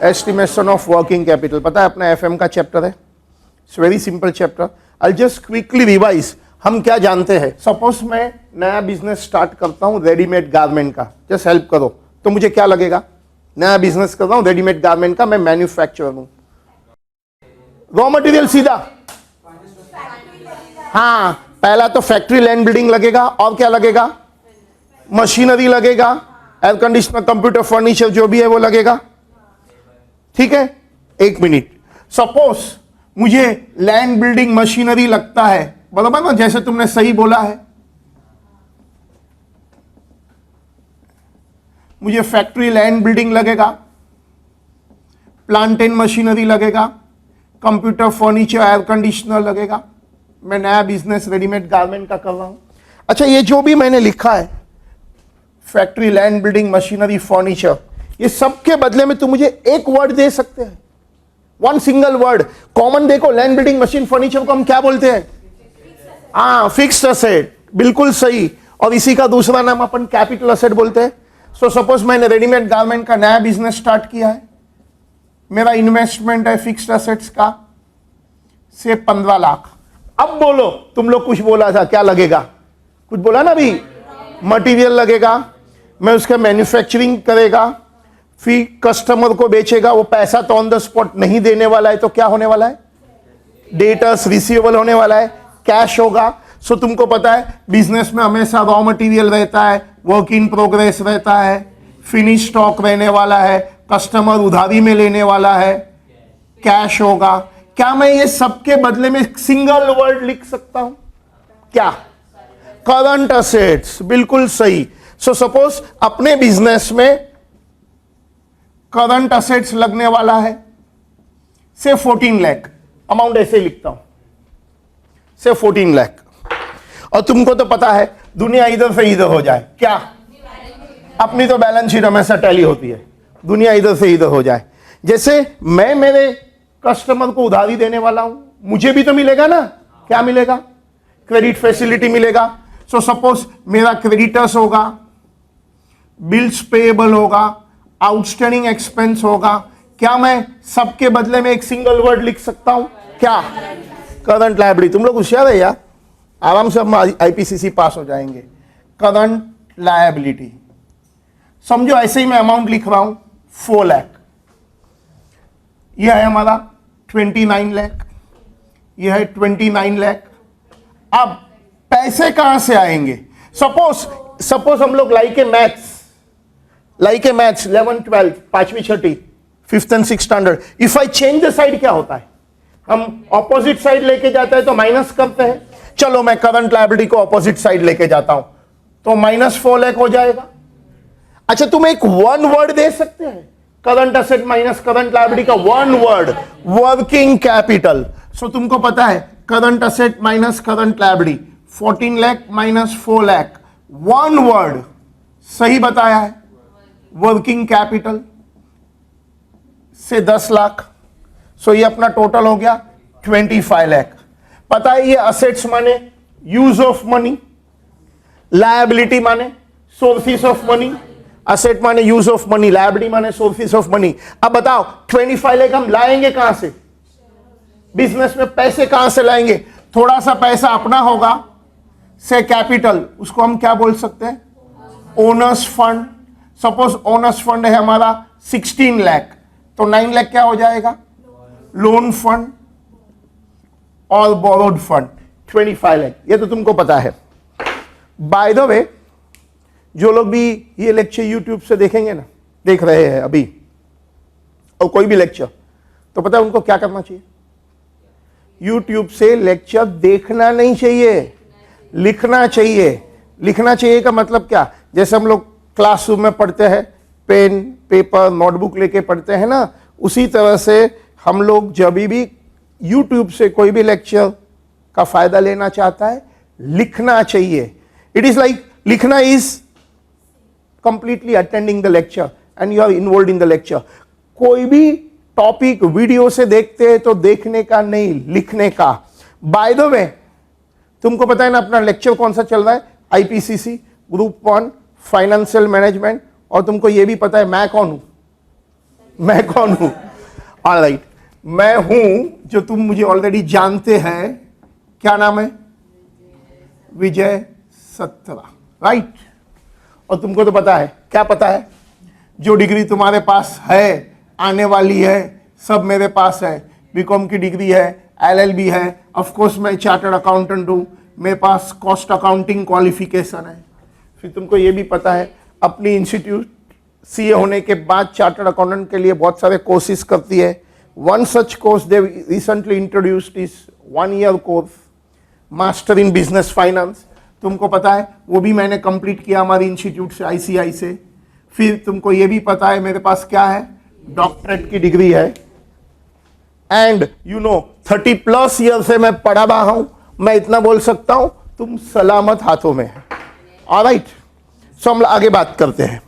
Estimation of working capital. पता है अपना एफएम का चैप्टर है, it's very simple chapter. I just quickly revise. हम क्या जानते हैं, सपोज मैं नया बिजनेस स्टार्ट करता हूं रेडीमेड गारमेंट का, जस्ट हेल्प करो, तो मुझे क्या लगेगा, नया बिजनेस कर रहा हूं रेडीमेड गारमेंट का, मैं मैन्युफैक्चरर हूं। रॉ मटेरियल सीधा, हाँ, पहला तो फैक्ट्री लैंड बिल्डिंग लगेगा, और क्या लगेगा, मशीनरी लगेगा, एयर कंडीशनर, कंप्यूटर, फर्नीचर जो भी है वो लगेगा। ठीक है, एक मिनट, सपोज मुझे लैंड बिल्डिंग मशीनरी लगता है, बराबर ना, जैसे तुमने सही बोला है। मुझे फैक्ट्री लैंड बिल्डिंग लगेगा, प्लांट एंड मशीनरी लगेगा, कंप्यूटर, फर्नीचर, एयर कंडीशनर लगेगा। मैं नया बिजनेस रेडीमेड गारमेंट का कर रहा हूं। अच्छा, ये जो भी मैंने लिखा है, factory land building machinery furniture, ये सब के बदले में तुम मुझे एक वर्ड दे सकते हैं, वन सिंगल वर्ड कॉमन। देखो, लैंड बिल्डिंग मशीन फर्नीचर को हम क्या बोलते हैं, हाँ, फिक्स्ड असेट, बिल्कुल सही। और इसी का दूसरा नाम अपन कैपिटल असेट बोलते हैं। सो सपोज मैंने रेडीमेड गारमेंट का नया बिजनेस स्टार्ट किया है, मेरा इन्वेस्टमेंट है फिक्स्ड असेट्स का से 15 लाख। अब बोलो, तुम लोग कुछ बोला था, क्या लगेगा, कुछ बोला ना अभी, मटेरियल लगेगा, मैं उसका मैन्युफैक्चरिंग करेगा, फिर कस्टमर को बेचेगा, वो पैसा तो ऑन द स्पॉट नहीं देने वाला है, तो क्या होने वाला है, डेटर्स रिसीवेबल होने वाला है, कैश होगा। सो तुमको पता है बिजनेस में हमेशा रॉ मटेरियल रहता है, वर्क इन प्रोग्रेस रहता है, फिनिश स्टॉक रहने वाला है, कस्टमर उधारी में लेने वाला है, कैश होगा। क्या मैं ये सबके बदले में सिंगल वर्ड लिख सकता हूं, क्या, करंट असेट्स, बिल्कुल सही। सो सपोज अपने बिजनेस में करंट असेट्स लगने वाला है से 14 लाख, अमाउंट ऐसे लिखता हूं, से 14 लाख। और तुमको तो पता है दुनिया इधर से इधर हो जाए, क्या, अपनी तो बैलेंस शीट हमेशा टैली होती है, दुनिया इधर से इधर हो जाए। जैसे मैं मेरे कस्टमर को उधारी देने वाला हूं, मुझे भी तो मिलेगा ना, क्या मिलेगा, क्रेडिट फैसिलिटी मिलेगा। सो सपोज मेरा क्रेडिटर्स होगा, बिल्स पेएबल होगा, आउटस्टैंडिंग एक्सपेंस होगा। क्या मैं सबके बदले में एक सिंगल वर्ड लिख सकता हूं, क्या, करंट लायबिलिटी। तुम लोग होशियार है यार, आराम से हम आईपीसीसी पास हो जाएंगे। करंट लायबिलिटी समझो, ऐसे ही मैं अमाउंट लिख रहा हूं 4 लाख, यह है हमारा 29 लाख, यह है 29 लाख। अब पैसे कहां से आएंगे, सपोज हम लोग लाइक ए मैथ्स 11 12 5वीं 6ठी 5th and 6th standard, if I change the side क्या होता है, हम ऑपोजिट साइड लेके जाते हैं तो माइनस करते हैं। चलो मैं करंट लायबिलिटी को ऑपोजिट साइड लेके जाता हूं तो -4 लाख हो जाएगा। अच्छा, तुम एक वन वर्ड दे सकते हैं, current asset minus current liability का वन वर्ड, वर्किंग कैपिटल। सो तुमको पता है current asset minus current liability 14 lakh minus 4 lakh, one word, सही बताया है, वर्किंग कैपिटल से 10 लाख। सो ये अपना टोटल हो गया 25 लाख। पता है ये असेट्स माने यूज ऑफ मनी, लायबिलिटी माने सोर्सेस ऑफ मनी, असेट माने यूज ऑफ मनी, लायबिलिटी माने सोर्सेस ऑफ मनी। अब बताओ 25 लाख हम लाएंगे कहां से, बिजनेस में पैसे कहां से लाएंगे, थोड़ा सा पैसा अपना होगा से कैपिटल, उसको हम क्या बोल सकते हैं, owner's fund. Suppose owner's fund है हमारा 16 लाख, तो 9 लाख क्या हो जाएगा, लोन फंड और बोरोड फंड 25 लाख। ये तो तुमको पता है। बाय द वे, जो लोग भी ये लेक्चर यूट्यूब से देखेंगे ना, देख रहे हैं अभी, और कोई भी लेक्चर, तो पता है उनको क्या करना चाहिए, यूट्यूब से लेक्चर देखना नहीं चाहिए, लिखना चाहिए। लिखना चाहिए का मतलब क्या, जैसे हम लोग क्लासरूम में पढ़ते हैं, पेन पेपर नोटबुक लेके पढ़ते हैं ना, उसी तरह से हम लोग जब भी यूट्यूब से कोई भी लेक्चर का फायदा लेना चाहता है, लिखना चाहिए। इट इज लाइक, लिखना is completely attending the lecture and you are involve in the lecture. कोई भी टॉपिक वीडियो से देखते हैं तो देखने का नहीं, लिखने का। बाय द वे, तुमको पता है ना अपना लेक्चर कौन सा चल रहा है, आईपीसीसी ग्रुप 1 फाइनेंशियल मैनेजमेंट, और तुमको यह भी पता है मैं कौन हूं, मैं कौन हूं? ऑलराइट, मैं हूं जो तुम मुझे ऑलरेडी जानते हैं, क्या नाम है? विजय सत्रा, राइट। और तुमको तो पता है, क्या पता है? जो डिग्री तुम्हारे पास है, आने वाली है, सब मेरे पास है। बीकॉम की डिग्री है, एलएलबी है, ऑफ कोर्स मैं चार्टर्ड अकाउंटेंट हूं, मेरे पास कॉस्ट अकाउंटिंग क्वालिफिकेशन है। फिर तुमको ये भी पता है अपनी इंस्टीट्यूट सीए होने के बाद चार्टर्ड अकाउंटेंट के लिए बहुत सारे कोर्सेज करती है। One such course they recently introduced is 1 year course master in business finance. तुमको पता है वो भी मैंने कंप्लीट किया हमारी इंस्टीट्यूट से, आईसीआई से। फिर तुमको ये भी पता है मेरे पास क्या है, डॉक्टरेट की डिग्री है। एंड यू नो 30+ ईयर से मैं पढ़ा रहा हूं। मैं इतना बोल सकता हूं तुम सलामत हाथों में है। ऑलराइट, सो हम आगे बात करते हैं।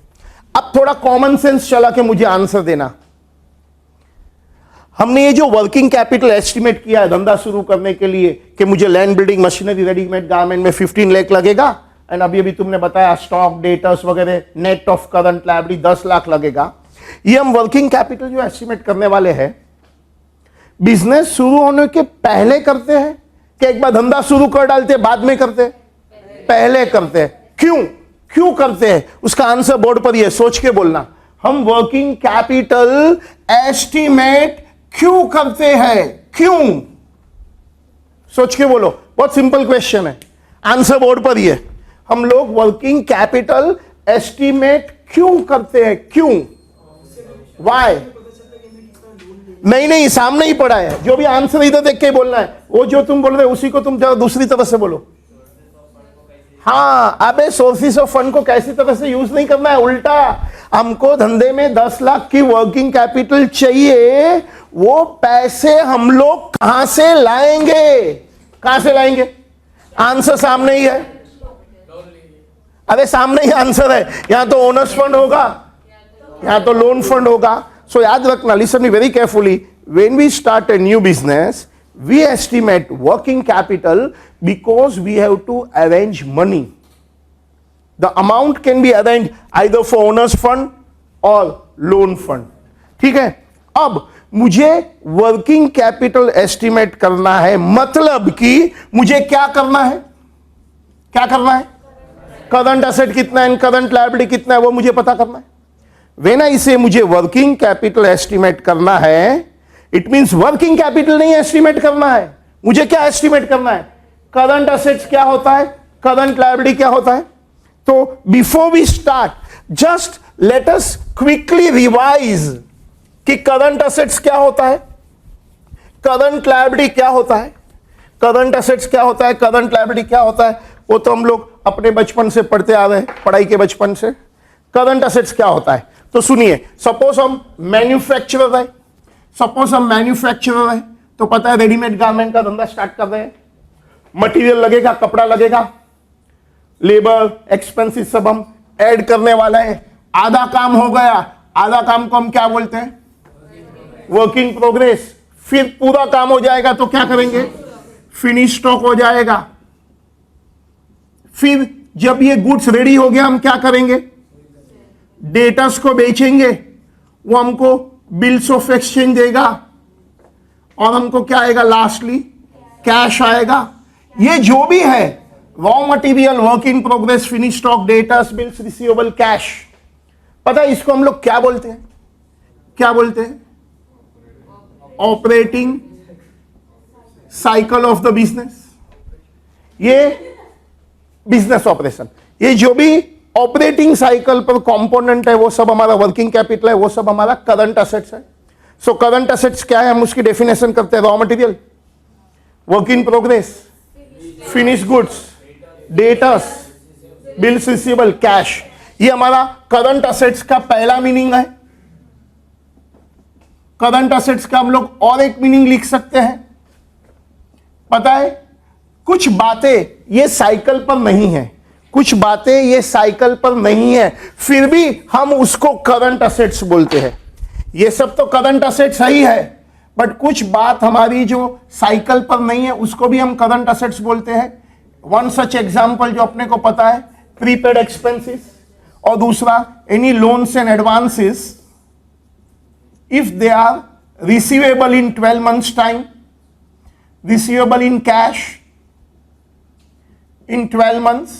अब थोड़ा कॉमन सेंस चला के मुझे आंसर देना। हमने ये जो वर्किंग कैपिटल एस्टिमेट किया है धंधा शुरू करने के लिए कि मुझे land, building, machinery, readymade garment में 15 लाख लगेगा, एंड अभी अभी तुमने बताया स्टॉक, डेटर्स वगैरह, net of current liability 10 lakh लगेगा। ये हम वर्किंग कैपिटल जो एस्टिमेट करने वाले हैं बिजनेस शुरू होने के पहले करते हैं कि एक बार धंधा शुरू कर डालते हैं बाद में करते हैं? पहले करते हैं। क्यों करते हैं? उसका आंसर बोर्ड पर ही है, सोच के बोलना। हम वर्किंग कैपिटल एस्टिमेट क्यों करते हैं? क्यों? सोच के बोलो, बहुत सिंपल क्वेश्चन है, आंसर बोर्ड पर ही है। हम लोग वर्किंग कैपिटल एस्टिमेट क्यों करते हैं? क्यों? वाई? नहीं, सामने ही पड़ा है। जो भी आंसर इधर देख के ही बोलना है। वो जो तुम बोल रहे हो उसी को तुम जरा दूसरी तरह से बोलो। हाँ, अबे सोर्सेस ऑफ फंड को कैसी तरह से यूज नहीं करना है, उल्टा। हमको धंधे में 10 लाख की वर्किंग कैपिटल चाहिए, वो पैसे हम लोग कहां से लाएंगे? कहां से लाएंगे? आंसर सामने ही है। अरे सामने ही आंसर है। यहां तो ओनर्स फंड होगा, यहां तो लोन फंड होगा। सो याद रखना, listen me very carefully, when we start a new business we estimate working capital because we have to arrange money. The amount can be arranged either for owners fund or loan fund. ठीक है? अब मुझे working capital estimate करना है, मतलब कि मुझे क्या करना है? क्या करना है? करंट एसेट कितना है, करंट लायबिलिटी कितना है, वो मुझे पता करना है। When I say मुझे वर्किंग कैपिटल एस्टिमेट करना है, इट मींस वर्किंग कैपिटल नहीं एस्टिमेट करना है। मुझे क्या एस्टिमेट करना है? करंट एसेट्स क्या होता है, करंट लायबिलिटी क्या होता है। तो before we start, just let us quickly revise कि करंट एसेट्स क्या होता है, करंट लायबिलिटी क्या होता है, करंट एसेट्स क्या होता है, करंट लायबिलिटी क्या होता है। वो तो हम लोग अपने बचपन से पढ़ते आ रहे हैं, पढ़ाई के बचपन से। करंट एसेट्स क्या होता है तो सुनिए, सपोज हम मैन्युफैक्चरर है, सपोज हम मैन्युफैक्चरर है, तो पता है रेडीमेड गारमेंट का धंधा स्टार्ट कर रहे हैं। मटेरियल लगेगा, कपड़ा लगेगा, लेबर एक्सपेंसेस सब हम ऐड करने वाला है। आधा काम हो गया, आधा काम को हम क्या बोलते हैं? Work in progress. फिर पूरा काम हो जाएगा तो क्या करेंगे? फिनिश स्टॉक हो जाएगा। फिर जब ये गुड्स रेडी हो गया हम क्या करेंगे? डेटर्स को बेचेंगे, वो हमको बिल्स ऑफ एक्सचेंज देगा, और हमको क्या आएगा? लास्टली कैश आएगा। ये जो भी है raw material, work in progress, finish stock, debtors, bills, receivable, cash, पता है इसको हम लोग क्या बोलते हैं? क्या बोलते हैं? Operating cycle of the business. ये बिजनेस ऑपरेशन, ये जो भी ऑपरेटिंग साइकिल पर कंपोनेंट है वो सब हमारा वर्किंग कैपिटल है, वो सब हमारा करंट एसेट्स है। सो करंट एसेट्स क्या है? हम उसकी डेफिनेशन करते हैं, raw material, work in progress, finish goods, debtors, bills receivable, cash. ये हमारा करंट एसेट्स का पहला मीनिंग है। करंट एसेट्स का हम लोग और एक मीनिंग लिख सकते हैं, पता है? कुछ बातें ये साइकिल पर नहीं है, कुछ बातें ये साइकिल पर नहीं है, फिर भी हम उसको करंट एसेट्स बोलते हैं। ये सब तो करंट एसेट्स ही है, बट कुछ बात हमारी जो साइकिल पर नहीं है उसको भी हम करंट एसेट्स बोलते हैं। वन सच एग्जांपल जो अपने को पता है, प्रीपेड एक्सपेंसेस, और दूसरा any loans and advances if they are receivable in 12 months time, receivable in cash in 12 months,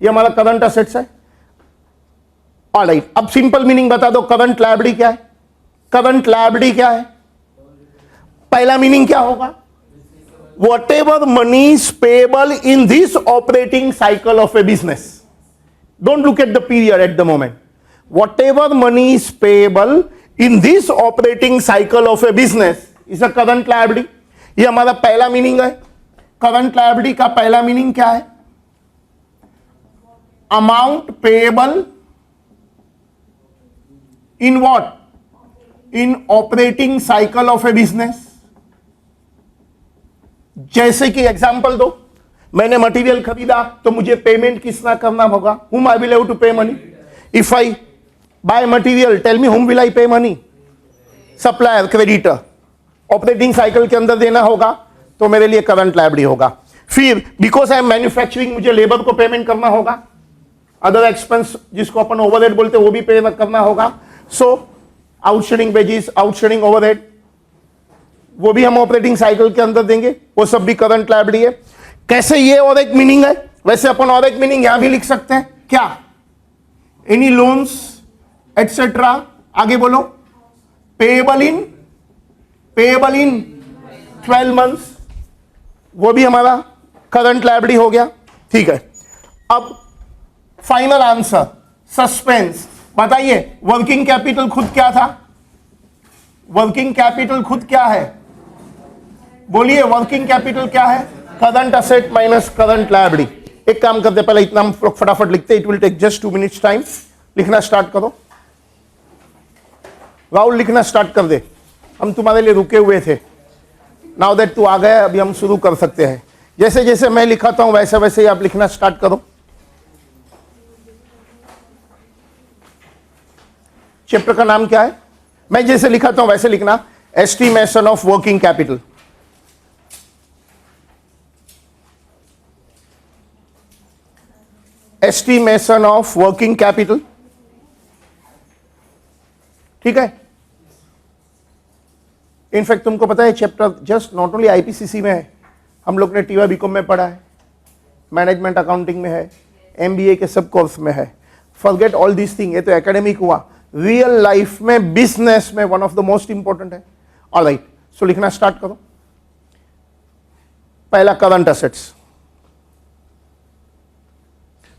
ये हमारा करंट असेट्स है। ऑलराइट, अब सिंपल मीनिंग बता दो, करंट लायबिलिटी क्या है? करंट लायबिलिटी क्या है? पहला मीनिंग क्या होगा? Whatever money is payable in this operating cycle of a business. Don't look at the period at the moment. Whatever money is payable in this operating cycle of a business is a current liability. ये हमारा पहला meaning है। Current liability का पहला meaning क्या है? Amount payable in what? In operating cycle of A business. जैसे कि एग्जांपल दो, मैंने मटेरियल खरीदा तो मुझे पेमेंट किसना करना होगा? whom I will have to pay money? If I buy material, tell me whom will I pay money? Supplier, creditor. Operating cycle के अंदर देना होगा तो मेरे लिए करंट लायबिलिटी होगा। फिर बिकॉज आई एम मैन्युफैक्चरिंग, मुझे लेबर को पेमेंट करना होगा, अदर एक्सपेंस जिसको अपन ओवरहेड बोलते हैं वो भी पे करना होगा। सो आउटस्टैंडिंग वेजेस, आउटस्टैंडिंग ओवरहेड, वो भी हम ऑपरेटिंग साइकिल के अंदर देंगे, वो सब भी करंट लायबिलिटी है। कैसे? ये और एक मीनिंग है, वैसे अपन और एक मीनिंग यहां भी लिख सकते हैं। क्या? एनी लोन्स एटसेट्रा, आगे बोलो, पेएबल इन 12 मंथ्स, वो भी हमारा करंट लायबिलिटी हो गया। ठीक है, अब फाइनल आंसर, सस्पेंस। बताइए वर्किंग कैपिटल खुद क्या था? वर्किंग कैपिटल खुद क्या है? बोलिए, वर्किंग कैपिटल क्या है? Current asset minus current liability. एक काम करते, पहले इतना हम फटाफट लिखते, it will take just 2 minutes time. लिखना स्टार्ट करो राहुल, लिखना स्टार्ट कर दे, हम तुम्हारे लिए रुके हुए थे। नाउ दैट तू आ गया, अभी हम शुरू कर सकते हैं। जैसे जैसे मैं लिखाता हूं वैसे वैसे ही आप लिखना स्टार्ट करो। चैप्टर का नाम क्या है? मैं जैसे लिखाता हूं वैसे लिखना, estimation of working capital. Estimation of working capital, ठीक है। इनफैक्ट तुमको पता है chapter just not only IPCC में है, हम लोग ने टीवा बीकॉम में पढ़ा है, मैनेजमेंट अकाउंटिंग में है, एमबीए के सब कोर्स में है। फॉरगेट ऑल दिस थिंग, ये तो एकेडमिक हुआ, रियल लाइफ में, बिजनेस में one of the most important है। ऑलराइट, सो लिखना स्टार्ट करो। पहला करंट असेट्स,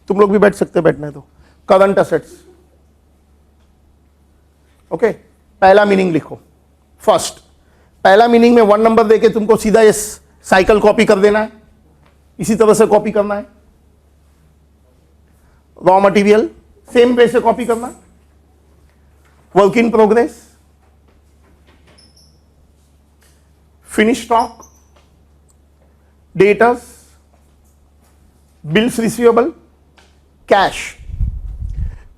तुम लोग भी बैठ सकते हैं, बैठना है तो। Current assets, okay. पहला मीनिंग लिखो फर्स्ट। पहला मीनिंग में 1 नंबर देके तुमको सीधा ये साइकिल कॉपी कर देना है, इसी तरह से कॉपी करना है। रॉ मटेरियल सेम वे से कॉपी करना, work in progress, finish stock, debtors, bills receivable, cash.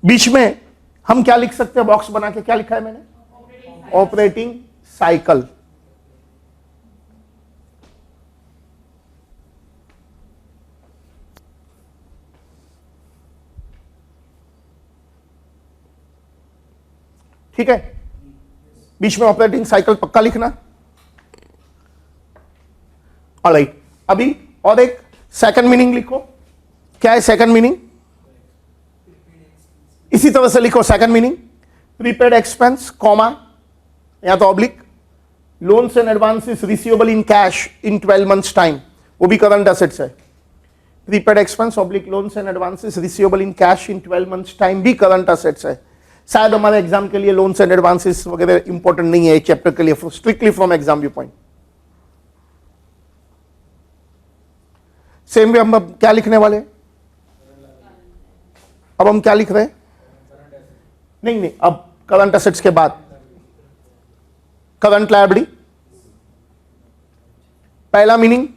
बीच में हम क्या लिख सकते हैं? बॉक्स बना के क्या लिखा है मैंने? Operating cycle. ठीक है, बीच में ऑपरेटिंग साइकिल पक्का लिखना। ऑलराइट, अभी और एक सेकंड मीनिंग लिखो। क्या है सेकंड मीनिंग? इसी तरह से लिखो second meaning, prepaid expense, comma या तो oblique, loans and advances receivable in cash in 12 months time, वो भी करंट असेट्स है। Prepaid expense oblique loans and advances receivable in cash in 12 months time भी करंट असेट्स है। शायद हमारे exam के लिए लोन्स एंड एडवांसेस वगैरह इंपॉर्टेंट नहीं है चैप्टर के लिए, strictly from exam view point. Same way हम अब क्या लिखने वाले? अब हम क्या लिख रहे हैं? नहीं, अब करंट असेट्स के बाद करंट लायबिलिटी। पहला मीनिंग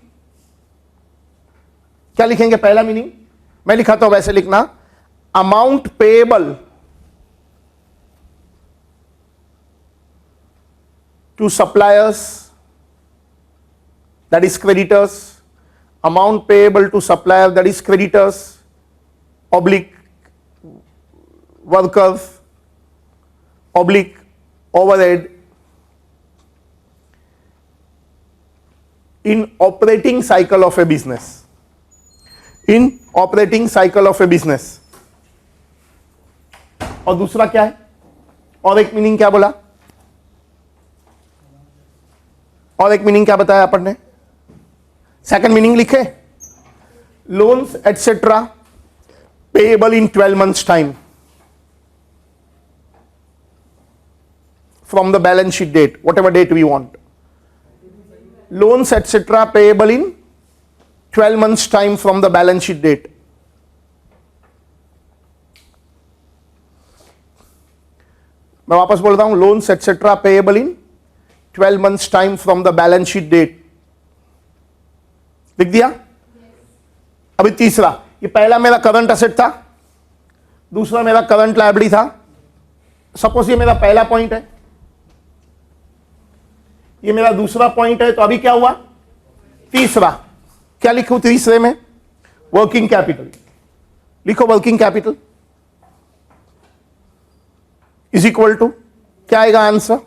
क्या लिखेंगे? पहला मीनिंग मैं लिखाता हूं वैसे लिखना, amount payable to suppliers, that is creditors, amount payable to supplier, that is creditors, oblique workers, oblique overhead in operating cycle of A business, in operating cycle of A business. और दूसरा क्या है, और एक मीनिंग क्या बोला, और एक मीनिंग क्या बताया अपन ने, सेकंड मीनिंग लिखे, loans etcetera payable in 12 months time from the balance sheet date, whatever date we want, loans etc payable in 12 months time from the balance sheet date। मैं वापस बोल रहा हूं, loans etc payable in 12 months time from the balance sheet date। लिख दिया? अभी तीसरा, ये पहला मेरा करंट असेट था, दूसरा मेरा करंट लायबिलिटी था। सपोज ये मेरा पहला पॉइंट है, ये मेरा दूसरा पॉइंट है, तो अभी क्या हुआ, तीसरा। क्या लिखूं तीसरे में, वर्किंग कैपिटल लिखो। Working capital is equal to क्या आएगा answer,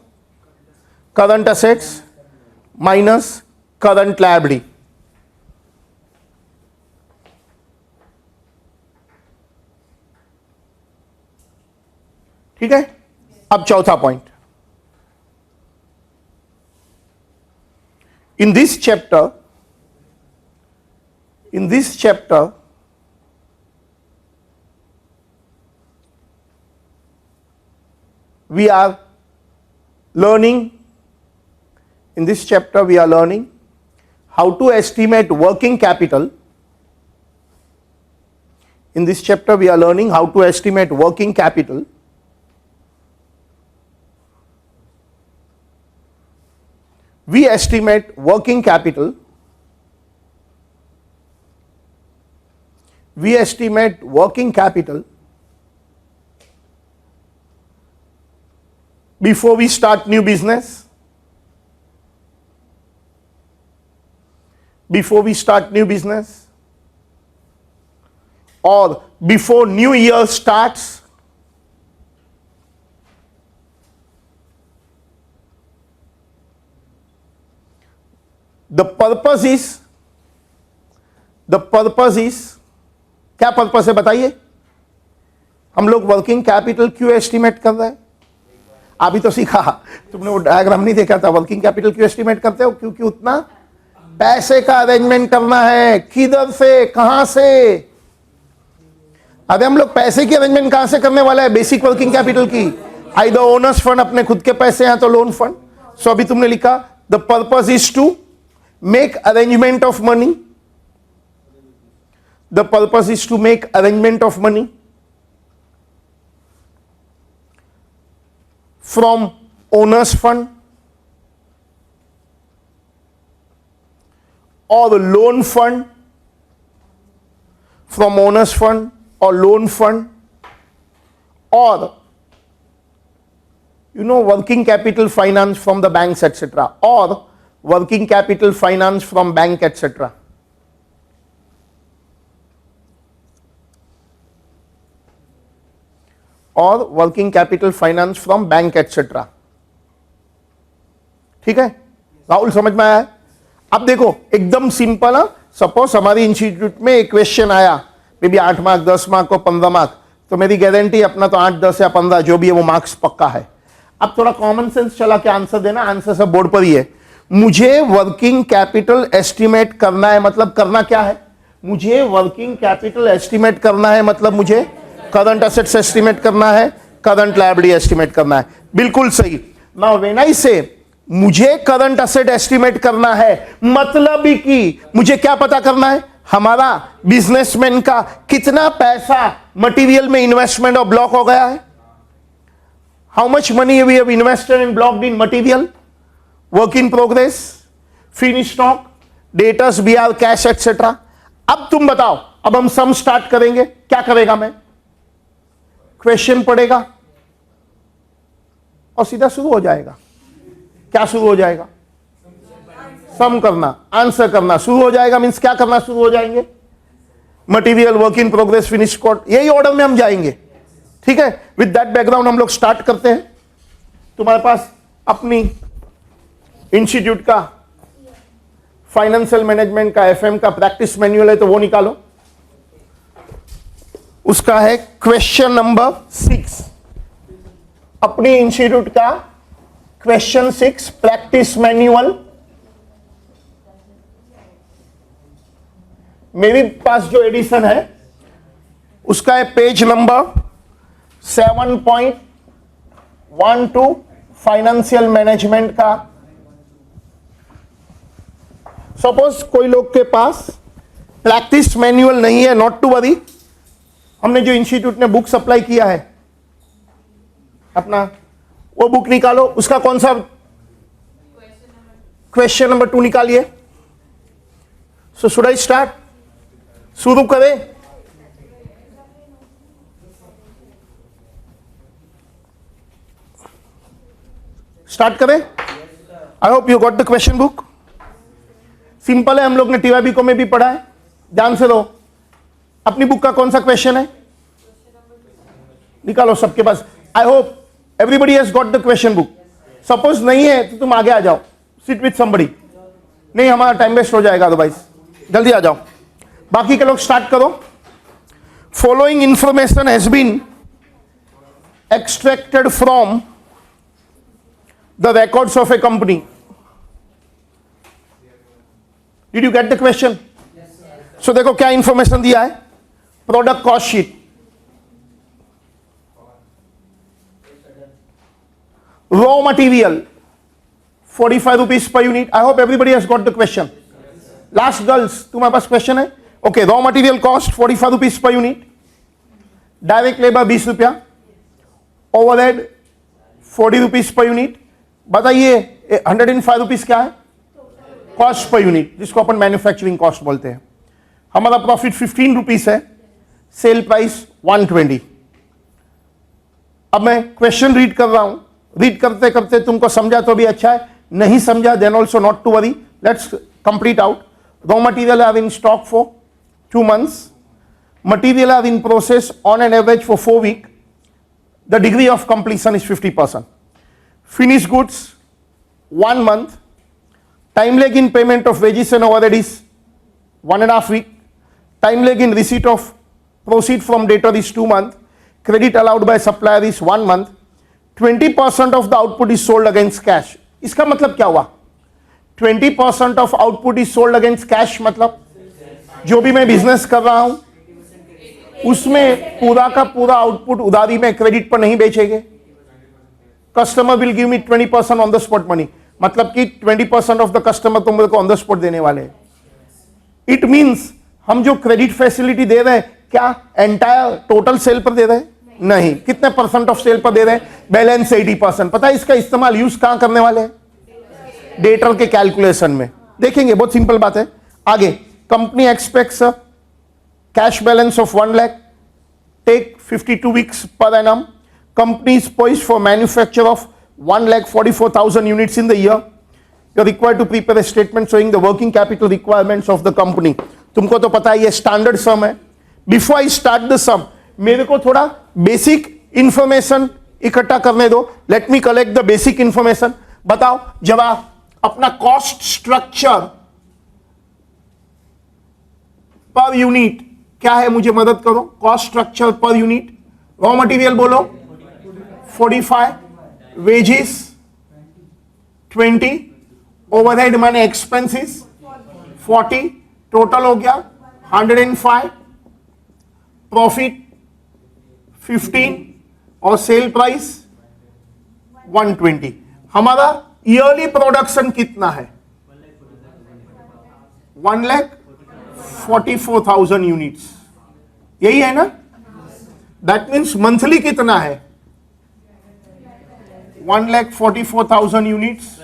current assets minus current liability. ठीक है। अब चौथा point, in this chapter we are learning how to estimate working capital. In this chapter we are learning how to estimate working capital we estimate working capital before we start new business, or before new year starts, the purpose is क्या purpose है बताइए। हम लोग working capital क्यों estimate कर रहे हैं, अभी तो सीखा, तुमने वो डायग्राम नहीं देखा था। वर्किंग कैपिटल क्यों एस्टिमेट करते हो, क्योंकि उतना पैसे का अरेंजमेंट करना है। किधर से, कहां से, अरे हम लोग पैसे की अरेंजमेंट कहां से करने वाला है, बेसिक वर्किंग कैपिटल की। आइदर ओनर्स फंड, अपने खुद के पैसे हैं तो लोन फंड। सो अभी तुमने लिखा the purpose is to make arrangement of money, the purpose is to make arrangement of money from owners fund or the loan fund, from owners fund or loan fund, or working capital finance from the banks etc, or working capital finance from bank etc. और working capital finance from bank etc। ठीक है राहुल, समझ में आया है? अब देखो एकदम सिंपल है। सपोज हमारी इंस्टीट्यूट में एक क्वेश्चन आया, मे बी 8 मार्क, 10 मार्क और 15 मार्क, तो मेरी गारंटी अपना तो 8, 10 या 15 जो भी है वो मार्क्स पक्का है। अब थोड़ा कॉमन सेंस चला के आंसर देना, आंसर सब बोर्ड पर ही है। मुझे वर्किंग कैपिटल एस्टिमेट करना है, मतलब करना क्या है, मुझे वर्किंग कैपिटल एस्टिमेट करना है, मतलब मुझे करंट एसेट्स एस्टिमेट करना है, करंट लायबिलिटी एस्टिमेट करना है। बिल्कुल सही। नाउ व्हेन आई से मुझे करंट एसेट एस्टिमेट करना है, मतलब कि मुझे क्या पता करना है, हमारा बिजनेसमैन का कितना पैसा मटेरियल में इन्वेस्टमेंट और ब्लॉक हो गया है, how much money we have invested and blocked in material, work in progress, finish stock, debtors, BR, cash etcetera. अब तुम बताओ, अब हम सम स्टार्ट करेंगे। क्या करेगा, मैं क्वेश्चन पढ़ेगा और सीधा शुरू हो जाएगा। क्या शुरू हो जाएगा, सम करना, आंसर करना शुरू हो जाएगा। मींस क्या करना शुरू हो जाएंगे, material, work in progress, finish stock, यही ऑर्डर में हम जाएंगे। ठीक है, विद दैट बैकग्राउंड हम लोग स्टार्ट करते हैं। तुम्हारे पास अपनी इंस्टीट्यूट का फाइनेंशियल मैनेजमेंट का एफएम का प्रैक्टिस मैन्युअल है तो वो निकालो। उसका है क्वेश्चन नंबर 6, अपनी इंस्टीट्यूट का क्वेश्चन 6 प्रैक्टिस मैन्युअल। मेरे पास जो एडिशन है उसका है पेज नंबर 7.12 फाइनेंशियल मैनेजमेंट का। सपोज कोई लोग के पास प्रैक्टिस मैन्युअल नहीं है, नॉट टू वरी, हमने जो इंस्टीट्यूट ने बुक सप्लाई किया है अपना वो बुक निकालो। उसका कौन सा क्वेश्चन नंबर 2 निकालिए। सो शुड आई स्टार्ट, शुरू करें? स्टार्ट करें? I hope you got the question book. Simple है, हम लोग ने टीवाईबी को में भी पढ़ा है, ध्यान से लो। अपनी बुक का कौन सा क्वेश्चन है निकालो सबके पास। I hope everybody has got the question book. Suppose नहीं है तो तुम आगे आ जाओ, सिट विथ समबडी, नहीं हमारा टाइम वेस्ट हो जाएगा अदरवाइज। जल्दी आ जाओ, बाकी के लोग स्टार्ट करो। Following information has been extracted from the records of a company. Did you get the question? Yes, sir. So देखो क्या इंफॉर्मेशन दिया है। Product cost sheet, raw material 45 rupees per unit. I hope everybody has got the question. Last girls तुम्हारे पास question है? Okay, raw material cost 45 rupees per unit, direct labour 20 रुपया, overhead 40 rupees per unit. बताइए 105 rupees क्या है? Cost per unit, जिसको अपन manufacturing cost बोलते हैं। हमारा प्रॉफिट 15 रुपीज है, सेल प्राइस 120। अब मैं क्वेश्चन रीड कर रहा हूं, रीड करते करते तुमको समझा तो भी अच्छा है, नहीं समझा then also not to worry, let's complete out. Raw material are in stock for 2 months, material are in process on an average for 4 weeks, the degree of completion is 50%, finished goods 1 month, time lag in payment of wages and overhead is 1.5 weeks, time lag in receipt of proceed from debtor is 2 months, credit allowed by supplier is 1 month, 20% of the output is sold against cash। इसका मतलब क्या हुआ? 20% of output is sold against cash मतलब जो भी मैं business कर रहा हूं उसमें पूरा का पूरा आउटपुट उधारी में क्रेडिट पर नहीं बेचेंगे। Customer will give me 20% on the spot money, मतलब कि 20% ऑफ द कस्टमर तुम मेरे को ऑन द स्पॉट देने वाले हैं। इट मींस हम जो क्रेडिट फैसिलिटी दे रहे हैं क्या एंटायर टोटल सेल पर दे रहे हैं? नहीं। कितने परसेंट ऑफ सेल पर दे रहे हैं? बैलेंस 80%। पता है इसका इस्तेमाल यूज कहां करने वाले हैं? डेटर के कैलकुलेशन में। देखेंगे, बहुत सिंपल बात है। आगे, company expects cash balance of 1 lakh, take 52 weeks per annum. Company is poised for manufacture of 1,44,000 units in the year. You are required to prepare a statement showing the working capital requirements of the company. तुमको तो पता है ये standard सम है। Before I start the सम, मेरे को थोड़ा basic information इकट्ठा करने दो। Let me collect the basic information. बताओ जरा अपना कॉस्ट स्ट्रक्चर पर यूनिट क्या है, मुझे मदद करो। Cost structure per unit, raw material बोलो 45, वेजेस 20, ओवरहेड माने एक्सपेंसेस 40, टोटल हो गया 105, प्रॉफिट 15 और सेल प्राइस 120। हमारा ईयरली प्रोडक्शन कितना है? 1,44,000 यूनिट्स, यही है ना? दैट मीन्स मंथली कितना है? 1,44,000 units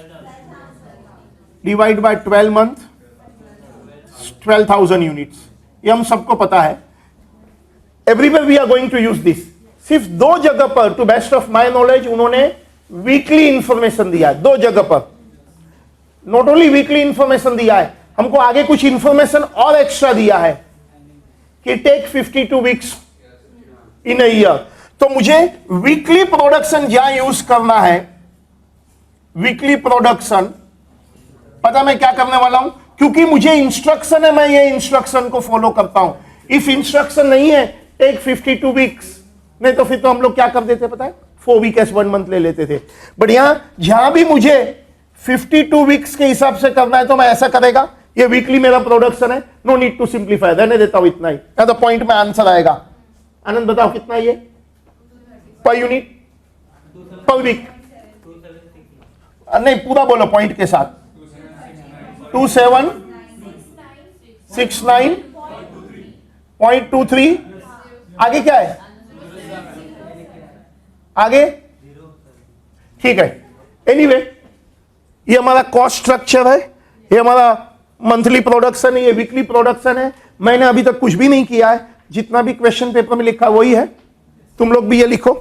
divide by 12 month, 12,000 units. ये हम सबको पता है। Everywhere we are going to use this. सिर्फ 2 जगह पर, to best of my knowledge, उन्होंने वीकली इंफॉर्मेशन दिया है। 2 जगह पर नॉट ओनली वीकली इंफॉर्मेशन दिया है, हमको आगे कुछ इंफॉर्मेशन और एक्स्ट्रा दिया है कि take 52 weeks in a year. तो मुझे वीकली प्रोडक्शन जहां यूज करना है वीकली प्रोडक्शन, पता मैं क्या करने वाला हूं, क्योंकि मुझे इंस्ट्रक्शन है, मैं ये इंस्ट्रक्शन को फॉलो करता हूं। इफ इंस्ट्रक्शन नहीं है टेक 52 वीक्स, नहीं तो फिर तो हम लोग क्या कर देते पता है, 4 वीक एस 1 मंथ ले लेते थे। बट यहां जहां भी मुझे 52 वीक्स के हिसाब से करना है तो मैं ऐसा करेगा, ये वीकली मेरा प्रोडक्शन है, नो नीड टू सिंप्लीफाई, रहने देता हूं इतना ही, तो पॉइंट में आंसर आएगा। आनंद बताओ कितना ये पर यूनिट पर वीक, नहीं पूरा बोलो पॉइंट के साथ, 2769.23। आगे क्या है, आगे ठीक है। एनीवे ये हमारा कॉस्ट स्ट्रक्चर है, ये हमारा मंथली प्रोडक्शन है, ये वीकली प्रोडक्शन है। मैंने अभी तक कुछ भी नहीं किया है, जितना भी क्वेश्चन पेपर में लिखा वही है, तुम लोग भी ये लिखो,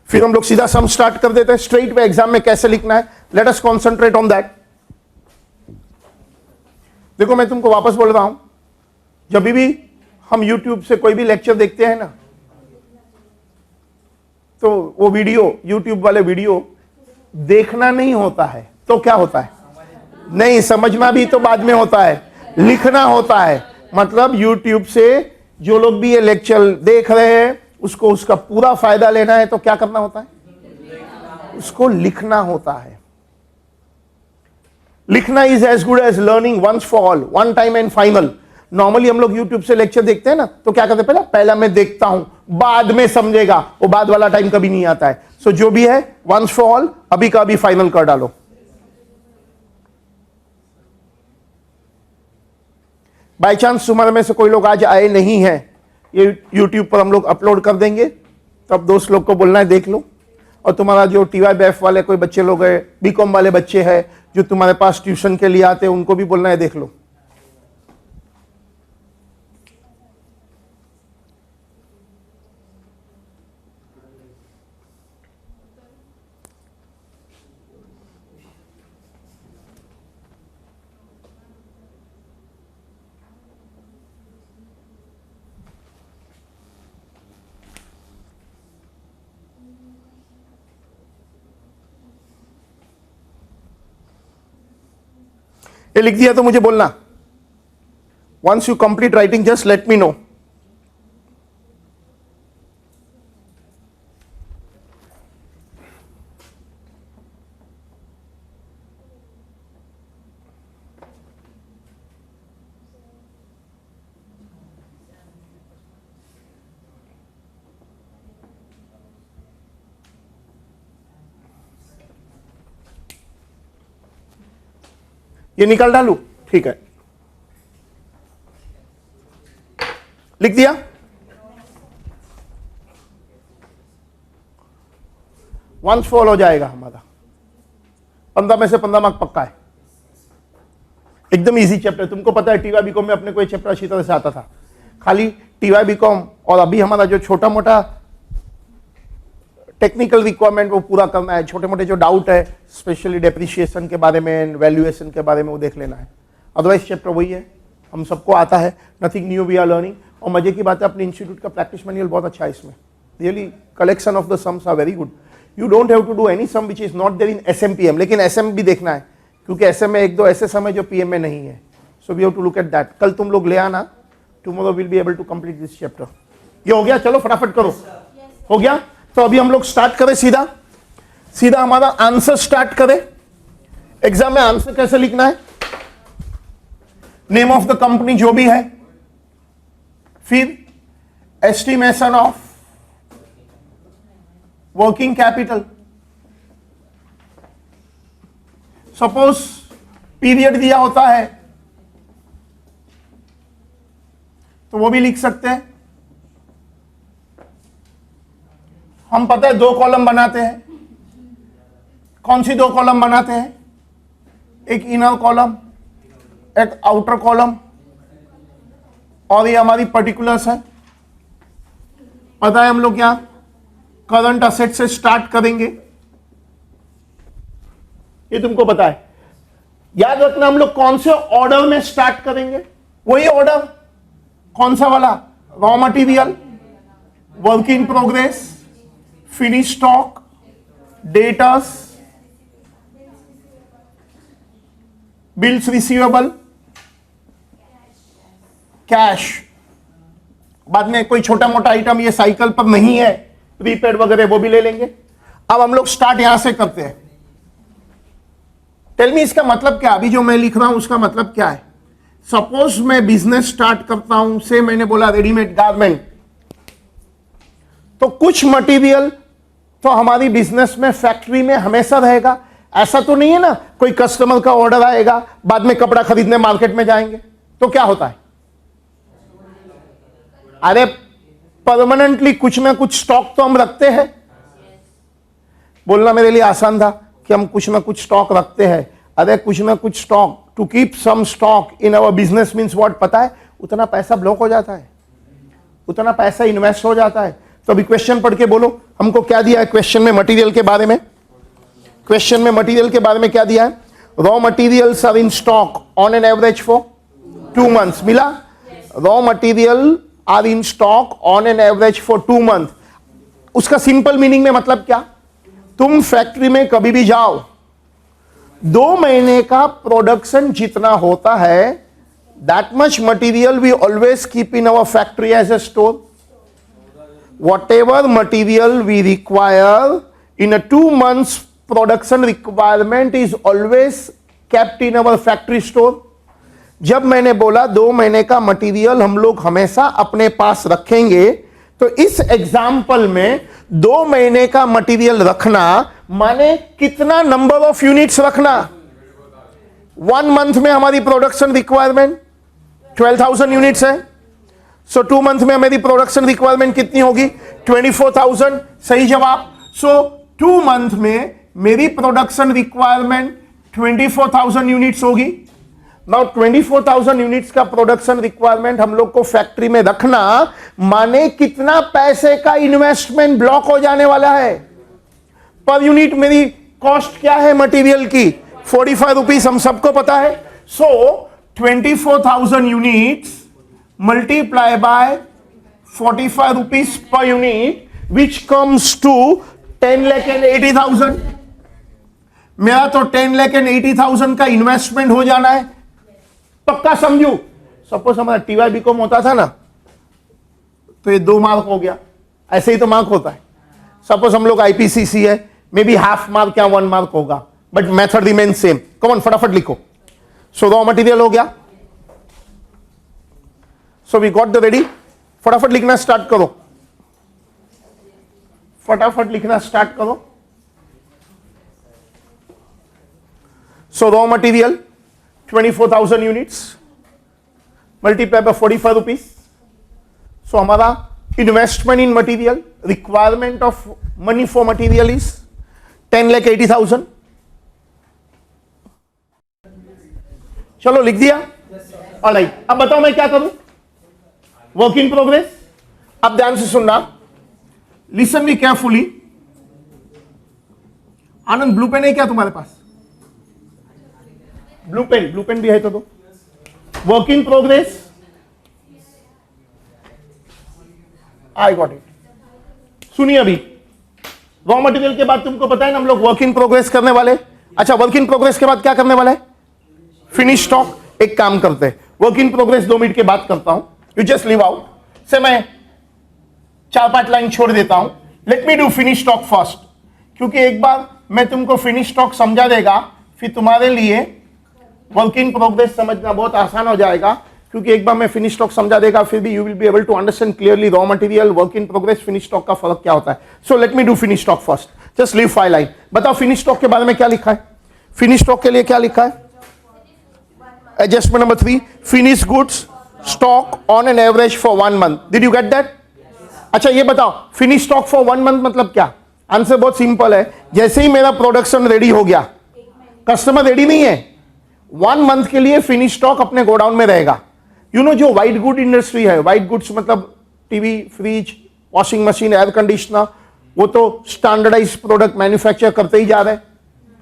फिर हम लोग सीधा सम स्टार्ट कर देते हैं। स्ट्रेट में एग्जाम में कैसे लिखना है, let us concentrate on that. देखो मैं तुमको वापस बोल रहा हूं, जब भी हम YouTube से कोई भी लेक्चर देखते हैं ना, तो वो वीडियो, YouTube वाले वीडियो देखना नहीं होता है, तो क्या होता है, नहीं समझना भी तो बाद में होता है, लिखना होता है। मतलब YouTube से जो लोग भी ये लेक्चर देख रहे हैं उसको उसका पूरा फायदा लेना है तो क्या करना होता है, उसको लिखना होता है। लिखना is as good as learning once for all, one time and final. Normally हम लोग YouTube से लेक्चर देखते हैं ना, तो क्या करते हैं, पहला मैं देखता हूं बाद में समझेगा, वो बाद वाला टाइम कभी नहीं आता है। सो जो भी है वंस फॉर ऑल, अभी का अभी फाइनल कर डालो। बाई चांस तुम्हारे में से कोई लोग आज आए नहीं है, ये YouTube पर हम लोग अपलोड कर देंगे, तो अब दोस्त लोग को बोलना है देख लो। और तुम्हारा जो TYBF वाले कोई बच्चे लोग हैं, BCom वाले बच्चे हैं जो तुम्हारे पास ट्यूशन के लिए आते हैं, उनको भी बोलना है देख लो। ये लिख दिया तो मुझे बोलना, once you complete writing just let me know. ये निकाल डालू, ठीक है, लिख दिया। वंस फॉल हो जाएगा हमारा, 15 में से 15 मार्क पक्का है, एकदम इजी चैप्टर। तुमको पता है TYBCom में अपने कोई चैप्टर अच्छी तरह से आता था, खाली TYBCom और अभी हमारा जो छोटा मोटा टेक्निकल रिक्वायरमेंट वो पूरा करना है, छोटे मोटे जो डाउट है स्पेशली डेप्रिसिएशन के बारे में, वैल्यूएशन के बारे में, वो देख लेना है। अदरवाइज चैप्टर वही है, हम सबको आता है, nothing new we are learning. और मजे की बात है अपने इंस्टीट्यूट का प्रैक्टिस मैनुअल बहुत अच्छा है, इसमें really collection of the sums are very good. You don't have to do any sum which is not there in SMPM, लेकिन SM भी देखना है, क्योंकि SM में एक दो ऐसे सम है जो PM में नहीं है, so we have to look at that. कल तुम लोग ले आना, tomorrow will be able to complete this chapter. ये हो गया, चलो फटाफट करो, हो गया। तो अभी हम लोग स्टार्ट करें, सीधा सीधा हमारा आंसर स्टार्ट करें। एग्जाम में आंसर कैसे लिखना है, नेम ऑफ द कंपनी जो भी है, फिर estimation of working capital, suppose period दिया होता है तो वो भी लिख सकते हैं। हम पता है 2 कॉलम बनाते हैं, कौन सी 2 कॉलम बनाते हैं, एक इनर कॉलम एक आउटर कॉलम, और ये हमारी पर्टिकुलर्स है। पता है हम लोग क्या करंट असेट से स्टार्ट करेंगे, ये तुमको पता है। याद रखना हम लोग कौन से ऑर्डर में स्टार्ट करेंगे, वही ऑर्डर कौन सा वाला, raw material, work in progress, finish stock, debtors, bills receivable, cash. बाद में कोई छोटा मोटा आइटम ये साइकिल पर नहीं है, प्रीपेड वगैरह, वो भी ले लेंगे। अब हम लोग स्टार्ट यहां से करते हैं। टेल मी इसका मतलब क्या, अभी जो मैं लिख रहा हूं उसका मतलब क्या है। सपोज मैं बिजनेस स्टार्ट करता हूं, से मैंने बोला रेडीमेड गारमेंट, तो कुछ मटेरियल तो हमारी बिजनेस में फैक्ट्री में हमेशा रहेगा। ऐसा तो नहीं है ना कोई कस्टमर का ऑर्डर आएगा, बाद में कपड़ा खरीदने मार्केट में जाएंगे, तो क्या होता है, अरे परमानेंटली कुछ ना कुछ स्टॉक तो हम रखते हैं। बोलना मेरे लिए आसान था कि हम कुछ ना कुछ स्टॉक रखते हैं। अरे कुछ ना कुछ stock, to keep some stock in our business means what, पता है उतना पैसा ब्लॉक हो जाता है, उतना पैसा इन्वेस्ट हो जाता है। तो अभी क्वेश्चन पढ़ के बोलो हमको क्या दिया है क्वेश्चन में मटेरियल के बारे में। क्वेश्चन में मटेरियल के बारे में क्या दिया है, raw materials are in stock on an average for 2 months। मिला, raw material are in stock on an average for 2 months। उसका सिंपल मीनिंग में मतलब क्या, तुम फैक्ट्री में कभी भी जाओ, 2 महीने का प्रोडक्शन जितना होता है, that much material we always keep in our factory as a store. Whatever material we require in a 2 months production requirement is always kept in our factory store। जब मैंने बोला 2 महीने का मटेरियल हम लोग हमेशा अपने पास रखेंगे, तो इस एग्जाम्पल में 2 महीने का मटेरियल रखना माने कितना नंबर ऑफ यूनिट्स रखना। 1 month में हमारी प्रोडक्शन रिक्वायरमेंट 12,000 यूनिट्स है, सो 2 month में मेरी प्रोडक्शन रिक्वायरमेंट कितनी होगी, 24,000। सही जवाब। सो 2 month में मेरी प्रोडक्शन रिक्वायरमेंट 24,000 यूनिट्स होगी। नाउ 24,000 यूनिट्स का प्रोडक्शन रिक्वायरमेंट हम लोग को फैक्ट्री में रखना माने कितना पैसे का इन्वेस्टमेंट ब्लॉक हो जाने वाला है। पर यूनिट मेरी कॉस्ट क्या है मटेरियल की, 45 रुपीज, हम सबको पता है। सो 24,000 units multiply by 45 rupees per unit, which comes to 10,80,000। मेरा तो 10,80,000 का इन्वेस्टमेंट हो जाना है, पक्का समझू। सपोज हमारा टीवाई बीकॉम होता था ना, तो ये 2 मार्क हो गया, ऐसे ही तो मार्क होता है। सपोज हम लोग आईपीसीसी है, मे बी हाफ मार्क या 1 मार्क होगा, but method remain same. Come on फटाफट लिखो। सो रॉ मटेरियल हो गया, so we got the ready. फटाफट लिखना स्टार्ट करो, फटाफट लिखना स्टार्ट करो। So raw material 24,000 units multiply by 45 rupees. So हमारा investment in material, requirement of money for material is 10,80,000। चलो लिख दिया, ऑलराइट। अब बताओ मैं क्या करूं, वर्क इन प्रोग्रेस। अब ध्यान से सुनना, लिसन मी केयरफुली। आनंद ब्लू पेन है क्या तुम्हारे पास, ब्लू पेन भी है तो दो। Work in progress, I got it. सुनिए, अभी रॉ मटेरियल के बाद तुमको पता है ना हम लोग वर्क इन प्रोग्रेस करने वाले। अच्छा, वर्क इन प्रोग्रेस के बाद क्या करने वाला है, फिनिश स्टॉक। एक काम करते हैं, वर्क इन प्रोग्रेस 2 मिनट के बाद करता हूं, यू जस्ट लीव आउट से मैं 4-5 लाइन छोड़ देता हूं। Late me do finish stock first, क्योंकि एक बार मैं तुमको फिनिश स्टॉक समझा देगा, फिर तुम्हारे लिए वर्क इन प्रोग्रेस समझना बहुत आसान हो जाएगा। क्योंकि एक बार मैं फिनिश स्टॉक समझा देगा, फिर भी you will be able to understand clearly raw material, work in progress, finish stock का फर्क क्या होता है। So let me do finish stock first, just leave 5 line. बताओ फिनिश स्टॉक के बारे में क्या लिखा है, फिनिश स्टॉक के लिए क्या लिखा है। Adjustment number 3, finish goods stock on an average for 1 month। Did you get that? अच्छा ये बताओ फिनिश स्टॉक फॉर 1 month मतलब क्या। आंसर बहुत सिंपल है, जैसे ही मेरा प्रोडक्शन रेडी हो गया, कस्टमर रेडी नहीं है, 1 month के लिए फिनिश स्टॉक अपने गोडाउन में रहेगा। यू नो जो व्हाइट गुड इंडस्ट्री है, व्हाइट गुड्स मतलब TV, fridge, washing machine, air conditioner, वो तो स्टैंडर्डाइज प्रोडक्ट मैन्युफैक्चर करते ही जा रहे हैं,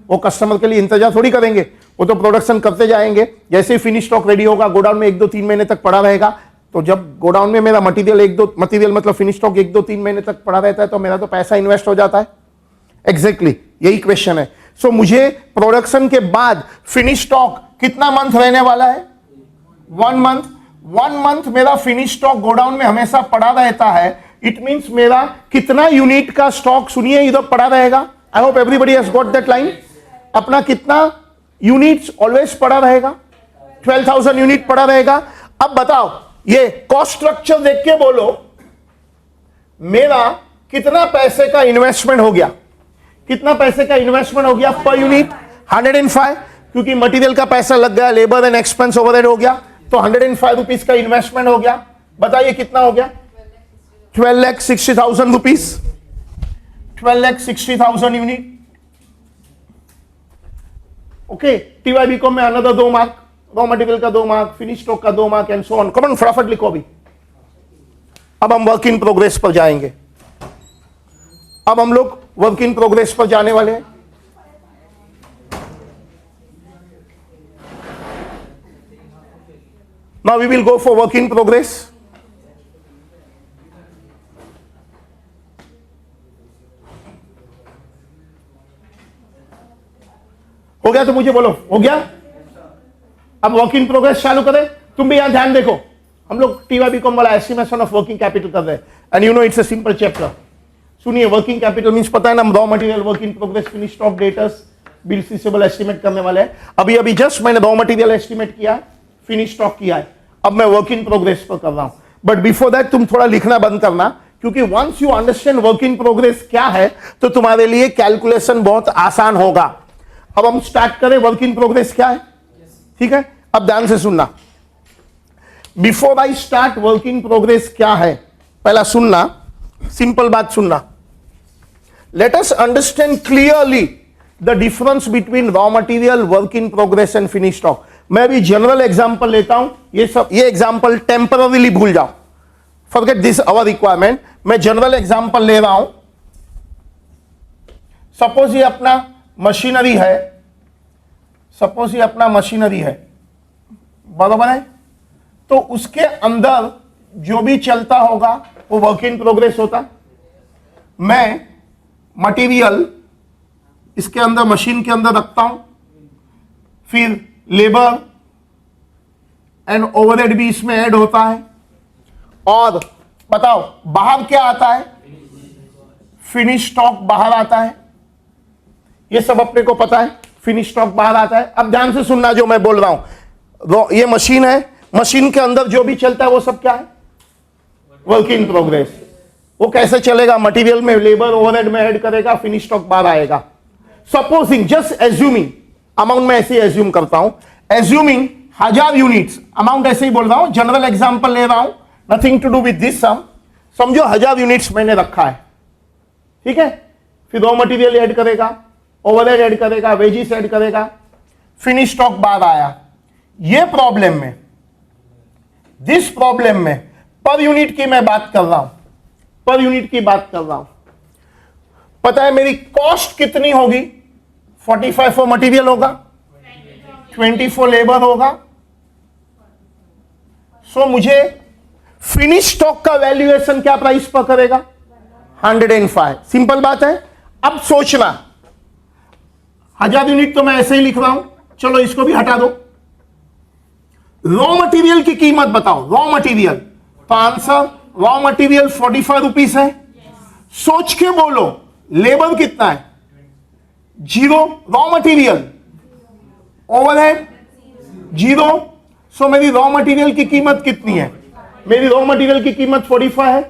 वो कस्टमर के लिए इंतजार थोड़ी करेंगे, वो तो प्रोडक्शन करते जाएंगे। जैसे ही फिनिश स्टॉक रेडी होगा, गोडाउन में 1-2-3 महीने तक पड़ा रहेगा। तो जब गोडाउन में मेरा मटेरियल मतलब फिनिश स्टॉक 1-2-3 महीने तक पड़ा रहता है, तो मेरा तो पैसा इन्वेस्ट हो जाता है। एग्जैक्टली यही क्वेश्चन है। सो मुझे प्रोडक्शन के बाद फिनिश स्टॉक कितना मंथ रहने वाला है? 1 मंथ। 1 मंथ मेरा फिनिश स्टॉक गोडाउन में हमेशा पड़ा रहता है। इट मींस मेरा कितना यूनिट का स्टॉक, सुनिए, इधर पड़ा रहेगा। आई hope everybody has got that line. अपना कितना यूनिट्स ऑलवेज पड़ा रहेगा? 12,000 यूनिट पड़ा रहेगा। अब बताओ, ये कॉस्ट स्ट्रक्चर देख के बोलो, मेरा कितना पैसे का इन्वेस्टमेंट हो गया? कितना पैसे का इन्वेस्टमेंट हो गया पर यूनिट? 105, क्योंकि मटेरियल का पैसा लग गया, लेबर एंड एक्सपेंस ओवरहेड हो गया, तो 105 रुपीज का इन्वेस्टमेंट हो गया। बताइए कितना हो गया? 12,60,000 रुपीज। 12,60,000 यूनिट। ओके, टीवाईबी को में अनदर 2 मार्क, रॉ मटेरियल का 2 मार्क, फिनिश स्टॉक का 2 मार्क एंड सो ऑन। कमन फटाफट लिखो अभी। अब हम वर्क इन प्रोग्रेस पर जाएंगे। अब हम लोग वर्क इन प्रोग्रेस पर जाने वाले हैं। Now we will go for work in progress. हो गया तो मुझे बोलो, हो गया? अब वर्क इन प्रोग्रेस चालू करें। तुम भी यहां ध्यान देखो, हम लोग टीवाईबी कॉम वाला एस्टिमेशन ऑफ वर्किंग कैपिटल कर रहे हैं and you know it's a simple chapter. सुनिए, वर्किंग कैपिटल मींस पता है ना, raw material, work in progress, finish stock, debtors, bill receivable estimate करने वाले हैं। अभी जस्ट मैंने रॉ मटेरियल एस्टिमेट किया, फिनिश स्टॉक किया है, अब मैं वर्क इन प्रोग्रेस पर कर रहा हूं। बट बिफोर दैट तुम थोड़ा लिखना बंद करना, क्योंकि once you understand work in progress क्या है तो तुम्हारे लिए कैलकुलेशन बहुत आसान होगा। अब हम स्टार्ट करें, वर्क इन प्रोग्रेस क्या है? ठीक है, अब ध्यान से सुनना। Before I start, work in progress क्या है पहला सुनना, सिंपल बात सुनना। Let us understand clearly the difference between raw material, work in progress and finish stock. मैं अभी जनरल एग्जांपल लेता हूं, ये एग्जांपल टेम्पररीली भूल जाओ, फॉरगेट दिस आवर रिक्वायरमेंट। मैं जनरल एग्जांपल ले रहा हूं। सपोज ये अपना मशीनरी है, सपोज ये अपना मशीनरी है, बराबर है, तो उसके अंदर जो भी चलता होगा वो वर्क इन प्रोग्रेस होता। मैं मटेरियल इसके अंदर, मशीन के अंदर रखता हूं, फिर लेबर एंड ओवरहेड भी इसमें ऐड होता है, और बताओ बाहर क्या आता है? फिनिश स्टॉक बाहर आता है। ये सब अपने को पता है, फिनिश स्टॉक बाहर आता है। अब ध्यान से सुनना जो मैं बोल रहा हूं। ये मशीन है, मशीन के अंदर जो भी चलता है वो सब क्या है? Work in progress. वो कैसे चलेगा? मटेरियल में लेबर ओवरहेड में ऐड करेगा, फिनिश स्टॉक बाहर आएगा। सपोजिंग, जस्ट एज्यूमिंग, अमाउंट में ऐसे ही एज्यूम करता हूं, एज्यूमिंग 1000 यूनिट्स, अमाउंट ऐसे ही बोल रहा हूं, जनरल एग्जांपल ले रहा हूं, nothing to do with this sum. समझो 1000 यूनिट्स मैंने रखा है, ठीक है। फिर रॉ मटेरियल ऐड करेगा, ओवरहेड ऐड करेगा, वेजिस ऐड करेगा, फिनिश स्टॉक बाहर आया। ये प्रॉब्लम में, दिस प्रॉब्लम में पर यूनिट की मैं बात कर रहा हूं, पर यूनिट की बात कर रहा हूं। पता है मेरी कॉस्ट कितनी होगी? 45 फॉर मटेरियल होगा, 20 फॉर लेबर होगा। सो मुझे फिनिश स्टॉक का वैल्यूएशन क्या प्राइस पर करेगा? 105। सिंपल बात है। अब सोचना, 1000 यूनिट तो मैं ऐसे ही लिख रहा हूं, चलो इसको भी हटा दो। रॉ मटेरियल की कीमत बताओ, रॉ मटेरियल। तो आंसर, रॉ मटेरियल 45 रुपीस है। सोच के बोलो, लेबर कितना है? 0। Raw material, overhead 0। सो मेरी रॉ मटेरियल की कीमत कितनी है? मेरी रॉ मटेरियल की कीमत 45 है,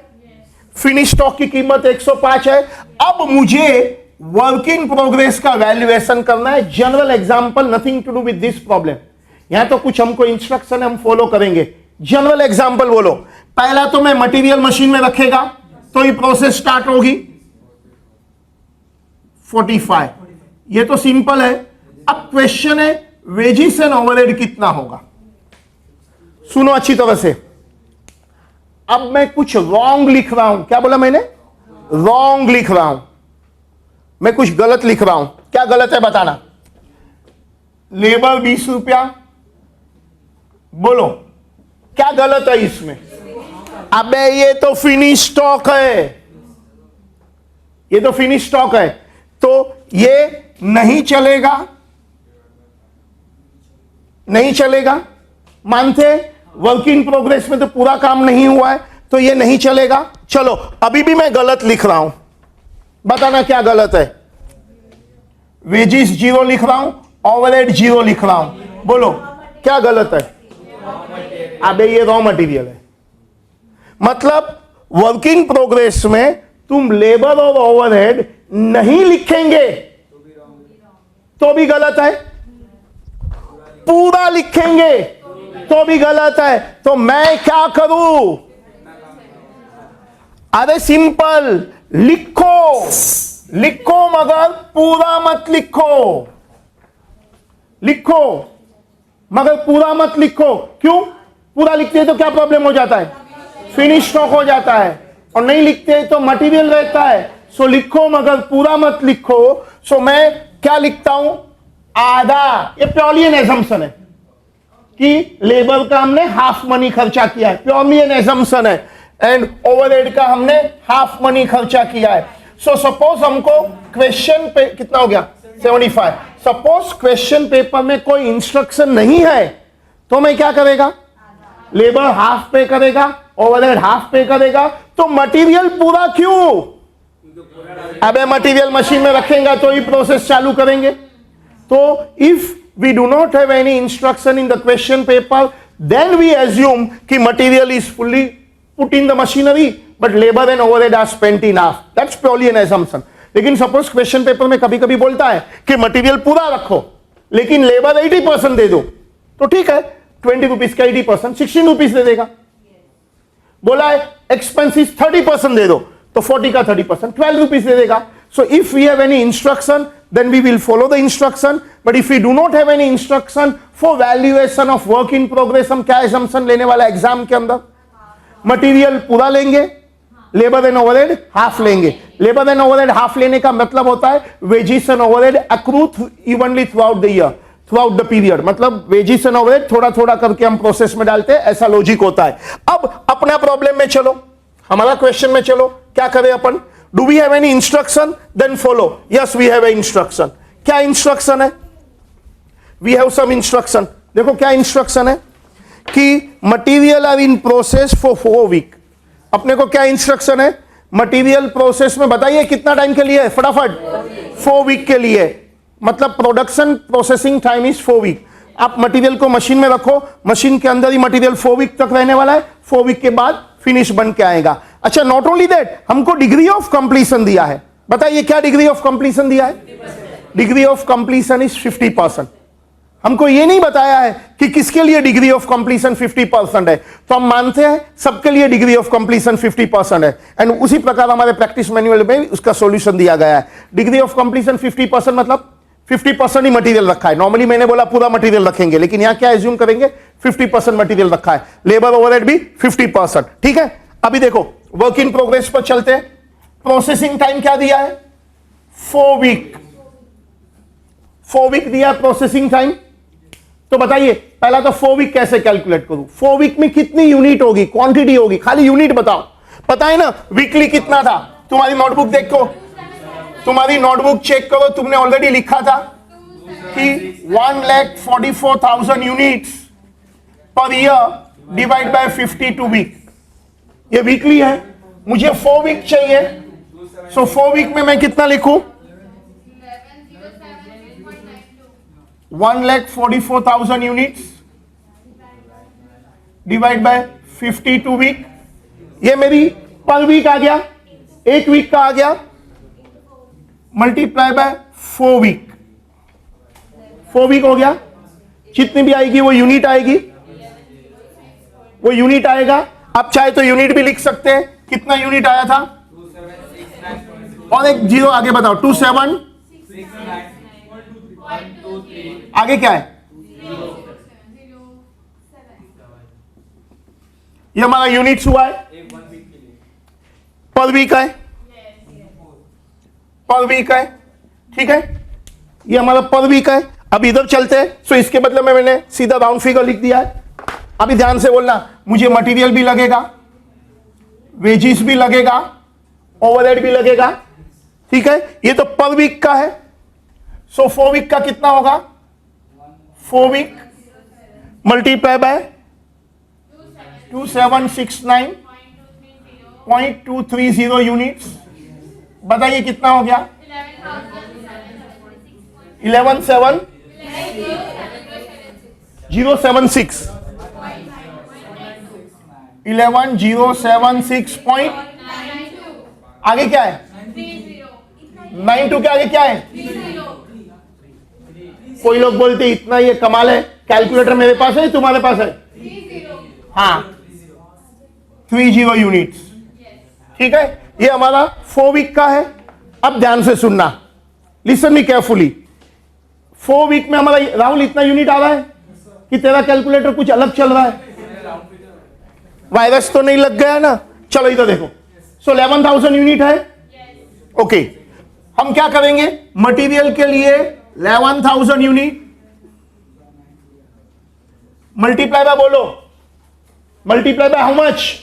फिनिश स्टॉक की कीमत 105 है। अब मुझे वर्क इन प्रोग्रेस का वैल्यूएशन करना है। General example, nothing to do with this problem. यहां तो कुछ हमको इंस्ट्रक्शन हम फॉलो करेंगे। जनरल एग्जांपल बोलो। पहला तो मैं मटेरियल मशीन में रखेगा तो ये प्रोसेस स्टार्ट होगी 45। ये तो सिंपल है। अब क्वेश्चन है वेजिस एंड ओवरहेड कितना होगा। सुनो अच्छी तरह से। अब मैं कुछ रॉन्ग लिख रहा हूं। क्या बोला मैंने? रॉन्ग लिख रहा हूं, मैं कुछ गलत लिख रहा हूं। क्या गलत है बताना। लेबर 20 रुपया, बोलो क्या गलत है इसमें? अबे ये तो फिनिश स्टॉक है, ये तो फिनिश स्टॉक है। तो ये नहीं चलेगा, नहीं चलेगा, मानते वर्क इन प्रोग्रेस में तो पूरा काम नहीं हुआ है तो ये नहीं चलेगा। चलो अभी भी मैं गलत लिख रहा हूं, बताना क्या गलत है। वेजिस 0 लिख रहा हूं, ओवरहेड 0 लिख रहा हूं, बोलो क्या गलत है। अबे ये रॉ मटेरियल है, मतलब वर्किंग प्रोग्रेस में तुम लेबर और ओवरहेड नहीं लिखेंगे तो भी गलत है, पूरा लिखेंगे तो भी गलत है। तो मैं क्या करूं? अरे सिंपल, लिखो लिखो मगर पूरा मत लिखो, लिखो मगर पूरा मत लिखो। क्यों? पूरा लिखते हैं तो क्या प्रॉब्लम हो जाता है? फिनिश स्टॉक हो जाता है, और नहीं लिखते तो मटेरियल रहता है। सो लिखो मगर पूरा मत लिखो। सो मैं क्या लिखता हूं? आधा। ये प्योरली एन एजम्पशन है कि लेबर का हमने हाफ मनी खर्चा किया है, प्योरली एन एजम्पशन है। एंड ओवरहेड का हमने हाफ मनी खर्चा किया है। सो सपोज हमको क्वेश्चन पे कितना हो गया? 75। सपोज क्वेश्चन पेपर में कोई इंस्ट्रक्शन नहीं है तो मैं क्या करेगा? लेबर हाफ पे करेगा, ओवरहेड हाफ पे करेगा। तो मटेरियल पूरा क्यों? अबे मटेरियल मशीन में रखेंगे तो ही प्रोसेस चालू करेंगे। तो if we do not have any instruction in the question paper then we assume कि material is fully put in the machinery but labour and overhead are spent in half. That's purely an assumption. लेकिन suppose question paper में कभी कभी बोलता है कि material पूरा रखो लेकिन लेबर 80% दे दो, तो ठीक है 20 रुपीज का 80% 16 रुपीज दे देगा। बोला है एक्सपेंसिस 30% दे दो तो 40 का 30% 12 रुपीज दे देगा। So if we have any instruction then we will follow the instruction, but if we do not have any instruction for valuation of work in progress, हम क्या असम्पशन लेने वाला एग्जाम के अंदर? मटेरियल पूरा लेंगे, लेबर एंड ओवरहेड हाफ लेंगे। Labour and overhead half लेने का मतलब होता है wages and overhead accrue evenly through out the year, through out the period. मतलब वेजेस एंड ओवरहेड थोड़ा थोड़ा करके हम प्रोसेस में डालते हैं, ऐसा लॉजिक होता है। अब अपना प्रॉब्लम में चलो, हमारा क्वेश्चन में चलो, क्या करें अपन? Do we have any instruction? Then follow. Yes we have a instruction. क्या इंस्ट्रक्शन है? We have some instruction. देखो क्या इंस्ट्रक्शन है कि material are in process for 4 week. अपने को क्या इंस्ट्रक्शन है? मटेरियल प्रोसेस में बताइए कितना टाइम के लिए है? फटाफट 4 वीक के लिए। मतलब production processing time is 4 week. आप मटेरियल को मशीन में रखो, मशीन के अंदर ही मटेरियल 4 वीक तक रहने वाला है, 4 वीक के बाद फिनिश बन के आएगा। अच्छा नॉट ओनली दैट, हमको डिग्री ऑफ कंप्लीशन दिया है। बताइए क्या डिग्री ऑफ कंप्लीशन दिया है? Degree of completion is 50%। हमको ये नहीं बताया है कि किसके लिए डिग्री ऑफ कंप्लीशन 50% है, तो हम मानते हैं सबके लिए डिग्री ऑफ कंप्लीशन 50% है। एंड उसी प्रकार हमारे प्रैक्टिस मैनुअल में उसका सॉल्यूशन दिया गया है। डिग्री ऑफ कंप्लीशन 50% मतलब 50% ही मटेरियल रखा है। नॉर्मली मैंने बोला पूरा मटेरियल रखेंगे, लेकिन यहां क्या एज्यूम करेंगे? 50% मटेरियल रखा है, लेबर ओवरहेड भी 50%। ठीक है, अभी देखो वर्क इन प्रोग्रेस पर चलते हैं। प्रोसेसिंग टाइम क्या दिया है? 4 वीक। 4 वीक दिया प्रोसेसिंग टाइम। तो बताइए पहला तो 4 वीक कैसे कैलकुलेट करूं? 4 वीक में कितनी यूनिट होगी, क्वांटिटी होगी? खाली यूनिट बताओ। पता है ना वीकली कितना था? तुम्हारी नोटबुक देखो, तुम्हारी नोटबुक चेक करो, तुमने ऑलरेडी लिखा था कि 1,44,000 units per year divide by 52 week. ये वीकली है, मुझे 4 वीक चाहिए। सो 4 वीक में मैं कितना लिखूं? 1,44,000 यूनिट्स डिवाइड बाय 52 वीक। ये मेरी पर वीक आ गया, एक वीक का आ गया, मल्टीप्लाई बाय 4 वीक। 4 वीक हो गया, जितनी भी आएगी वो यूनिट आएगी, वो यूनिट आएगा। आप चाहे तो यूनिट भी लिख सकते हैं। कितना यूनिट आया था? और एक जीरो आगे बताओ। 27 आगे क्या है? ये हमारा यूनिट्स हुआ है, पर वीक है, पर वीक है। ठीक है, ये हमारा पर वीक है। अब इधर चलते हैं। सो इसके बदले में मैंने सीधा राउंड फिगर लिख दिया है। अभी ध्यान से बोलना, मुझे मटेरियल भी लगेगा, वेजेस भी लगेगा, ओवरहेड भी लगेगा। ठीक है, ये तो पर वीक का है। सो 4 वीक का कितना होगा? 4 वीक मल्टीप्लाई बाय 2769.230 यूनिट्स। बताइए कितना हो गया? 11076 11076 पॉइंट, आगे क्या है? 92 के आगे क्या है? कोई लोग बोलते इतना ये कमाल है, कैलकुलेटर मेरे पास है, तुम्हारे पास है? हाँ, 30 यूनिट्स। ठीक है, ये हमारा 4 वीक का है। अब ध्यान से सुनना, लिसन मी केयरफुली। 4 वीक में हमारा राहुल इतना यूनिट आ रहा है कि तेरा कैलकुलेटर कुछ अलग चल रहा है? वायरस तो नहीं लग गया ना? चलो इधर देखो। सो 11,000 यूनिट है। ओके, हम क्या करेंगे? मटेरियल के लिए 11,000 यूनिट मल्टीप्लाई बाय, बोलो multiply by how much?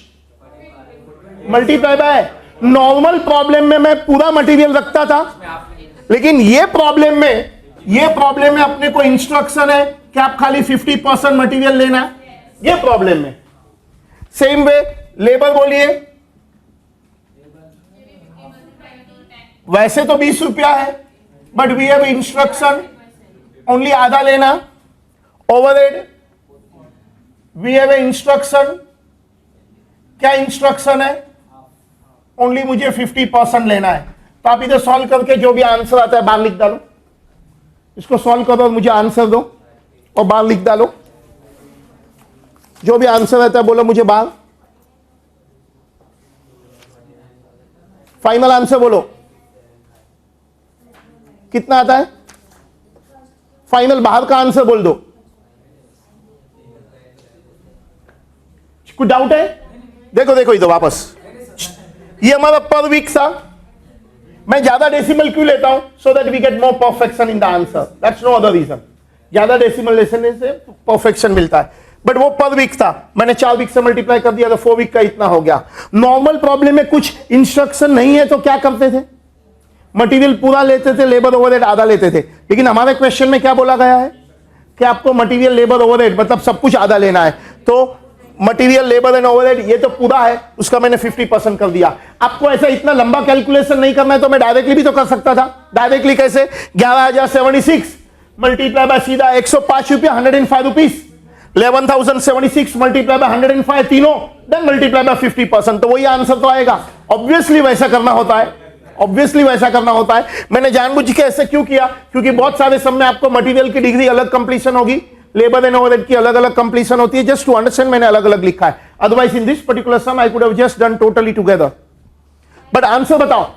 Multiply by, normal problem में मैं पूरा मटेरियल रखता था, लेकिन ये प्रॉब्लम में अपने को इंस्ट्रक्शन है कि आप खाली 50% मटेरियल लेना है, ये प्रॉब्लम में। सेम वे लेबर बोलिए, वैसे तो 20 रुपया है, but we have instruction only आधा लेना। ओवरहेड वी हैव इंस्ट्रक्शन, क्या इंस्ट्रक्शन है? ओनली मुझे 50% लेना है। तो आप इधर सॉल्व करके जो भी आंसर आता है बाहर लिख डालो। इसको सॉल्व करो और मुझे आंसर दो और बाहर लिख डालो। जो भी आंसर आता है बोलो मुझे बाहर। फाइनल आंसर बोलो, कितना आता है? फाइनल बाहर का आंसर बोल दो। कुछ डाउट है? देखो देखो इधर वापस, ये हमारा पर वीक था। मैं ज्यादा डेसिमल क्यों लेता हूं? So that we get more perfection in the answer, that's no other reason. ज्यादा डेसिमल लेने से परफेक्शन मिलता है, बट वो पर वीक था, मैंने 4 वीक से मल्टीप्लाई कर दिया तो 4 वीक का इतना हो गया। नॉर्मल प्रॉब्लम में कुछ इंस्ट्रक्शन नहीं है तो क्या करते थे? मटेरियल पूरा लेते थे, लेबर ओवरहेड आधा लेते थे। लेकिन हमारे क्वेश्चन में क्या बोला गया है कि आपको मटेरियल, लेबर, ओवरहेड मतलब सब कुछ आधा लेना है। तो मटेरियल, लेबर एंड ओवरहेड ये तो पूरा है, उसका मैंने 50% कर दिया। आपको ऐसा इतना लंबा कैलकुलेशन नहीं करना है तो मैं डायरेक्टली भी तो कर सकता था। डायरेक्टली कैसे? 11,076 मल्टीप्लाई बाय सीधा 105 रुपया, 105 रुपीज। 11,076 मल्टीप्लाई बाय 105, तीनों देन मल्टीप्लाई बाय 50%, तो वही आंसर तो आएगा। ऑब्वियसली वैसा करना होता है, ऑब्वियसली वैसा करना होता है। मैंने जानबूझ के ऐसे क्यों किया? क्योंकि बहुत सारे सम में आपको मटेरियल की डिग्री अलग कंप्लीशन होगी, लेबर एंड ओवरहेड की अलग अलग कंप्लीशन होती है। जस्ट टू अंडरस्टैंड मैंने अलग अलग लिखा है, otherwise in this particular sum I could have just done totally together. But answer बताओ,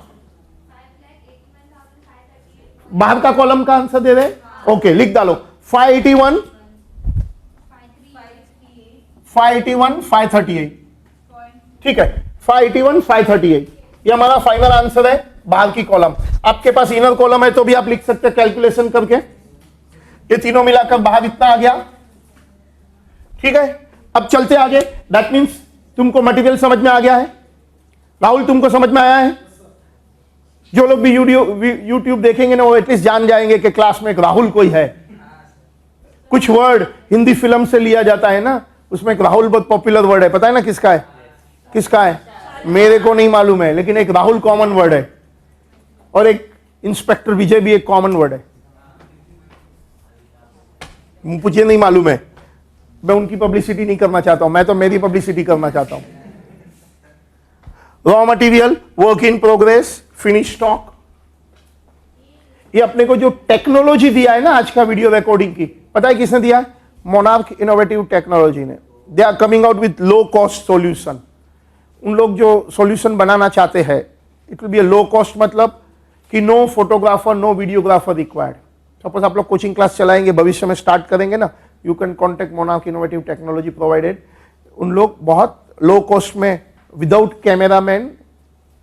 बाहर का कॉलम का आंसर दे रहे? ओके, लिख डालो 581 538। ठीक है, 581 538 ये हमारा फाइनल आंसर है। बाहर की कॉलम, आपके पास इनर कॉलम है तो भी आप लिख सकते हैं कैलकुलेशन करके। ये तीनों मिलाकर बाहर इतना आ गया। ठीक है, अब चलते आगे। दैट मीन्स तुमको मटेरियल समझ में आ गया है। राहुल तुमको समझ में आया है? जो लोग भी यूट्यूब देखेंगे ना वो एटलीस्ट जान जाएंगे कि क्लास में एक राहुल कोई है। कुछ वर्ड हिंदी फिल्म से लिया जाता है ना, उसमें एक राहुल बहुत पॉपुलर वर्ड है। पता है ना किसका है? किसका है मेरे को नहीं मालूम है, लेकिन एक राहुल कॉमन वर्ड है और एक इंस्पेक्टर विजय भी एक कॉमन वर्ड है। मुझे नहीं मालूम है, मैं उनकी पब्लिसिटी नहीं करना चाहता हूं, मैं तो मेरी पब्लिसिटी करना चाहता हूं। Raw material, work in progress, finish stock. ये अपने को जो टेक्नोलॉजी दिया है ना आज का वीडियो रिकॉर्डिंग की, पता है किसने दिया है? मोनार्क इनोवेटिव टेक्नोलॉजी ने। They are coming out with low cost solution. उन लोग जो सॉल्यूशन बनाना चाहते हैं, it will be a low cost, मतलब कि no photographer, no videographer required. Suppose आप लोग कोचिंग क्लास चलाएंगे, भविष्य में स्टार्ट करेंगे ना, you can contact monarch innovative technology provided. उन लोग बहुत लो कॉस्ट में विदाउट कैमरामैन,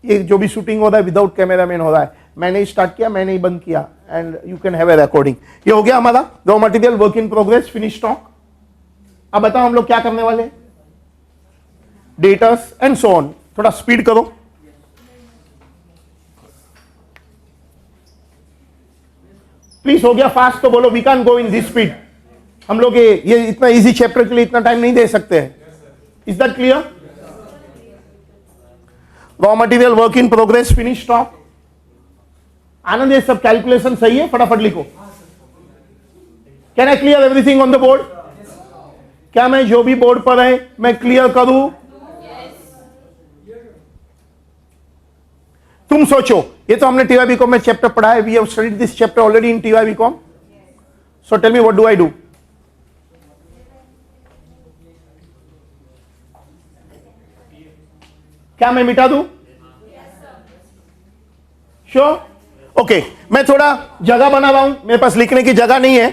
ये जो भी शूटिंग हो रहा है विदाउट कैमरामैन हो रहा है। मैंने स्टार्ट किया, मैंने ही बंद किया, and you can have a recording. ये हो गया हमारा raw material, work in progress, finish stock. अब बताओ हम लोग क्या करने वाले? Debtors and so on. थोड़ा स्पीड करो। प्लीज, हो गया फास्ट तो बोलो, we can go in this speed. हम लोग ये इतना इजी चैप्टर के लिए इतना टाइम नहीं दे सकते हैं। Is that clear? Raw material, work in progress, finish stock. Anand, ये सब कैलकुलेशन सही है? फटाफट लिखो। Can I clear everything on the board? क्या मैं जो भी बोर्ड पर है मैं क्लियर करूं? तुम सोचो, ये तो हमने टीवाई बीकॉम में चैप्टर पढ़ा है। We have studied this chapter already in TY BCom. So tell me what do I do? क्या मैं मिटा दूं? श्योर? ओके, मैं थोड़ा जगह बना रहा हूं, मेरे पास लिखने की जगह नहीं है।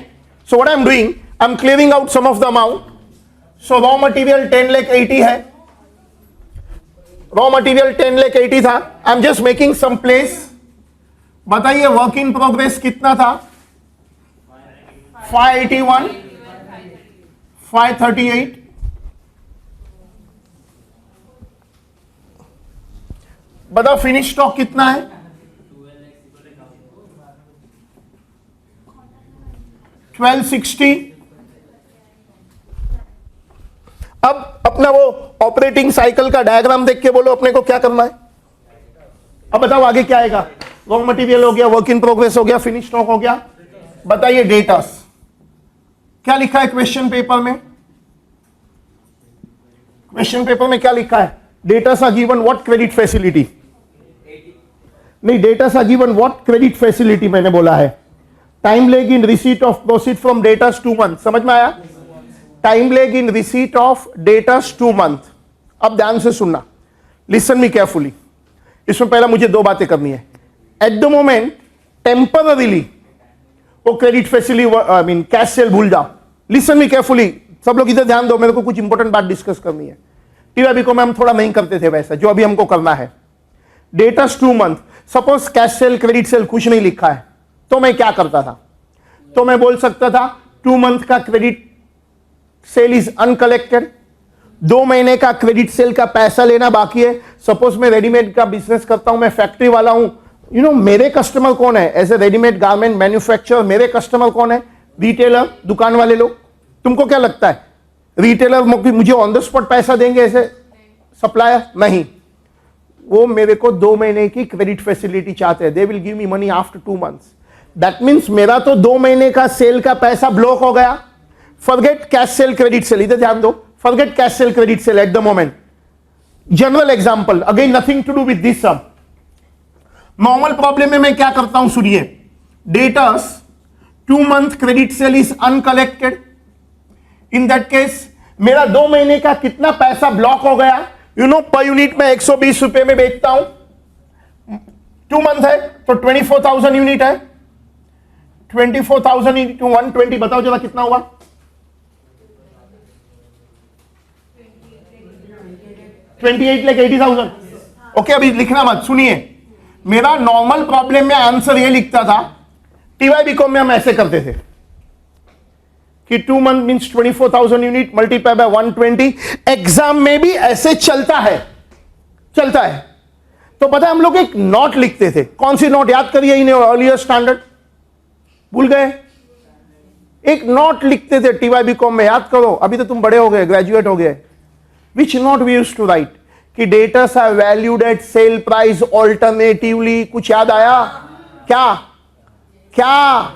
So what I am doing, I am clearing out some of the amount. So raw material 10,80,000 है, रॉ मटेरियल 10,80,000 था। I am just making some place. बताइए वर्क इन प्रोग्रेस कितना था? 581, 538। बताओ फिनिश स्टॉक कितना है? 1260। अब अपना वो ऑपरेटिंग साइकिल का डायग्राम देख के बोलो अपने को क्या करना है। अब बताओ आगे क्या आएगा? रॉ मटेरियल हो गया, वर्क इन प्रोग्रेस हो गया, फिनिश स्टॉक हो गया। बताइए डेटास क्या लिखा है क्वेश्चन पेपर में? क्वेश्चन पेपर में क्या लिखा है? Debtors are given what credit facility? नहीं, debtors are given what credit facility मैंने बोला है। Time lag in receipt of proceed from debtors 2 month. समझ में आया? Time lag in receipt of debtors 2 month. अब ध्यान से सुनना, लिसन मी केयरफुली। इसमें पहला मुझे 2 बातें करनी है। एट द मोमेंट टेम्पररीली वो credit facility, I mean cash cell भूल जाओ। लिसन मी केयरफुली, सब लोग इधर ध्यान दो, मेरे को कुछ इंपॉर्टेंट बात डिस्कस करनी है। टीवाई को हम थोड़ा नहीं करते थे वैसा, जो अभी हमको करना है। Datas 2 month, suppose cash sale credit cell कुछ नहीं लिखा है, तो मैं क्या करता था? तो मैं बोल सकता था 2 मंथ का क्रेडिट सेल इज अनकलेक्टेड, 2 महीने का क्रेडिट सेल का पैसा लेना बाकी है। सपोज मैं रेडीमेड का बिजनेस करता हूं, मैं फैक्ट्री वाला हूं, यू नो मेरे कस्टमर कौन है? As a readymade garment manufacturer मेरे कस्टमर कौन है? रिटेलर, दुकान वाले लोग। तुमको क्या लगता है रिटेलर मुझे ऑन द स्पॉट पैसा देंगे ऐसे सप्लायर? नहीं, वो मेरे को 2 महीने की क्रेडिट फैसिलिटी चाहते हैं। They will give me money after 2 months. That means मेरा तो 2 महीने का सेल का पैसा ब्लॉक हो गया। Forget cash sale credit sale, इधर ध्यान दो। Forget cash sale credit sale at the moment. General example, again nothing to do with this सब। नॉर्मल प्रॉब्लम में मैं क्या करता हूं सुनिए। Debtors 2 month credit sale is uncollected. In that case मेरा 2 महीने का कितना पैसा ब्लॉक हो गया? यू नो पर यूनिट में 120 रुपए में बेचता हूं। 2 मंथ है तो 24,000 यूनिट है। 24,000 इंटू 120, बताओ जरा कितना हुआ? 28,80,000। ओके, अभी लिखना मत, सुनिए। मेरा नॉर्मल प्रॉब्लम में आंसर ये लिखता था। टीवाई बीकॉम में हम ऐसे करते थे कि 2 month means 24,000 unit multiply by 120। Exam में भी ऐसे चलता है। तो पता है हम लोग एक नोट लिखते थे। कौन सी नोट? याद करिए इन अर्लियर स्टैंडर्ड। भूल गए? एक नोट लिखते थे टीवाई बीकॉम में, याद करो। अभी तो तुम बड़े हो गए, ग्रेजुएट हो गए। Which note we used to write कि debtors are valued at sale price alternatively. कुछ याद आया क्या?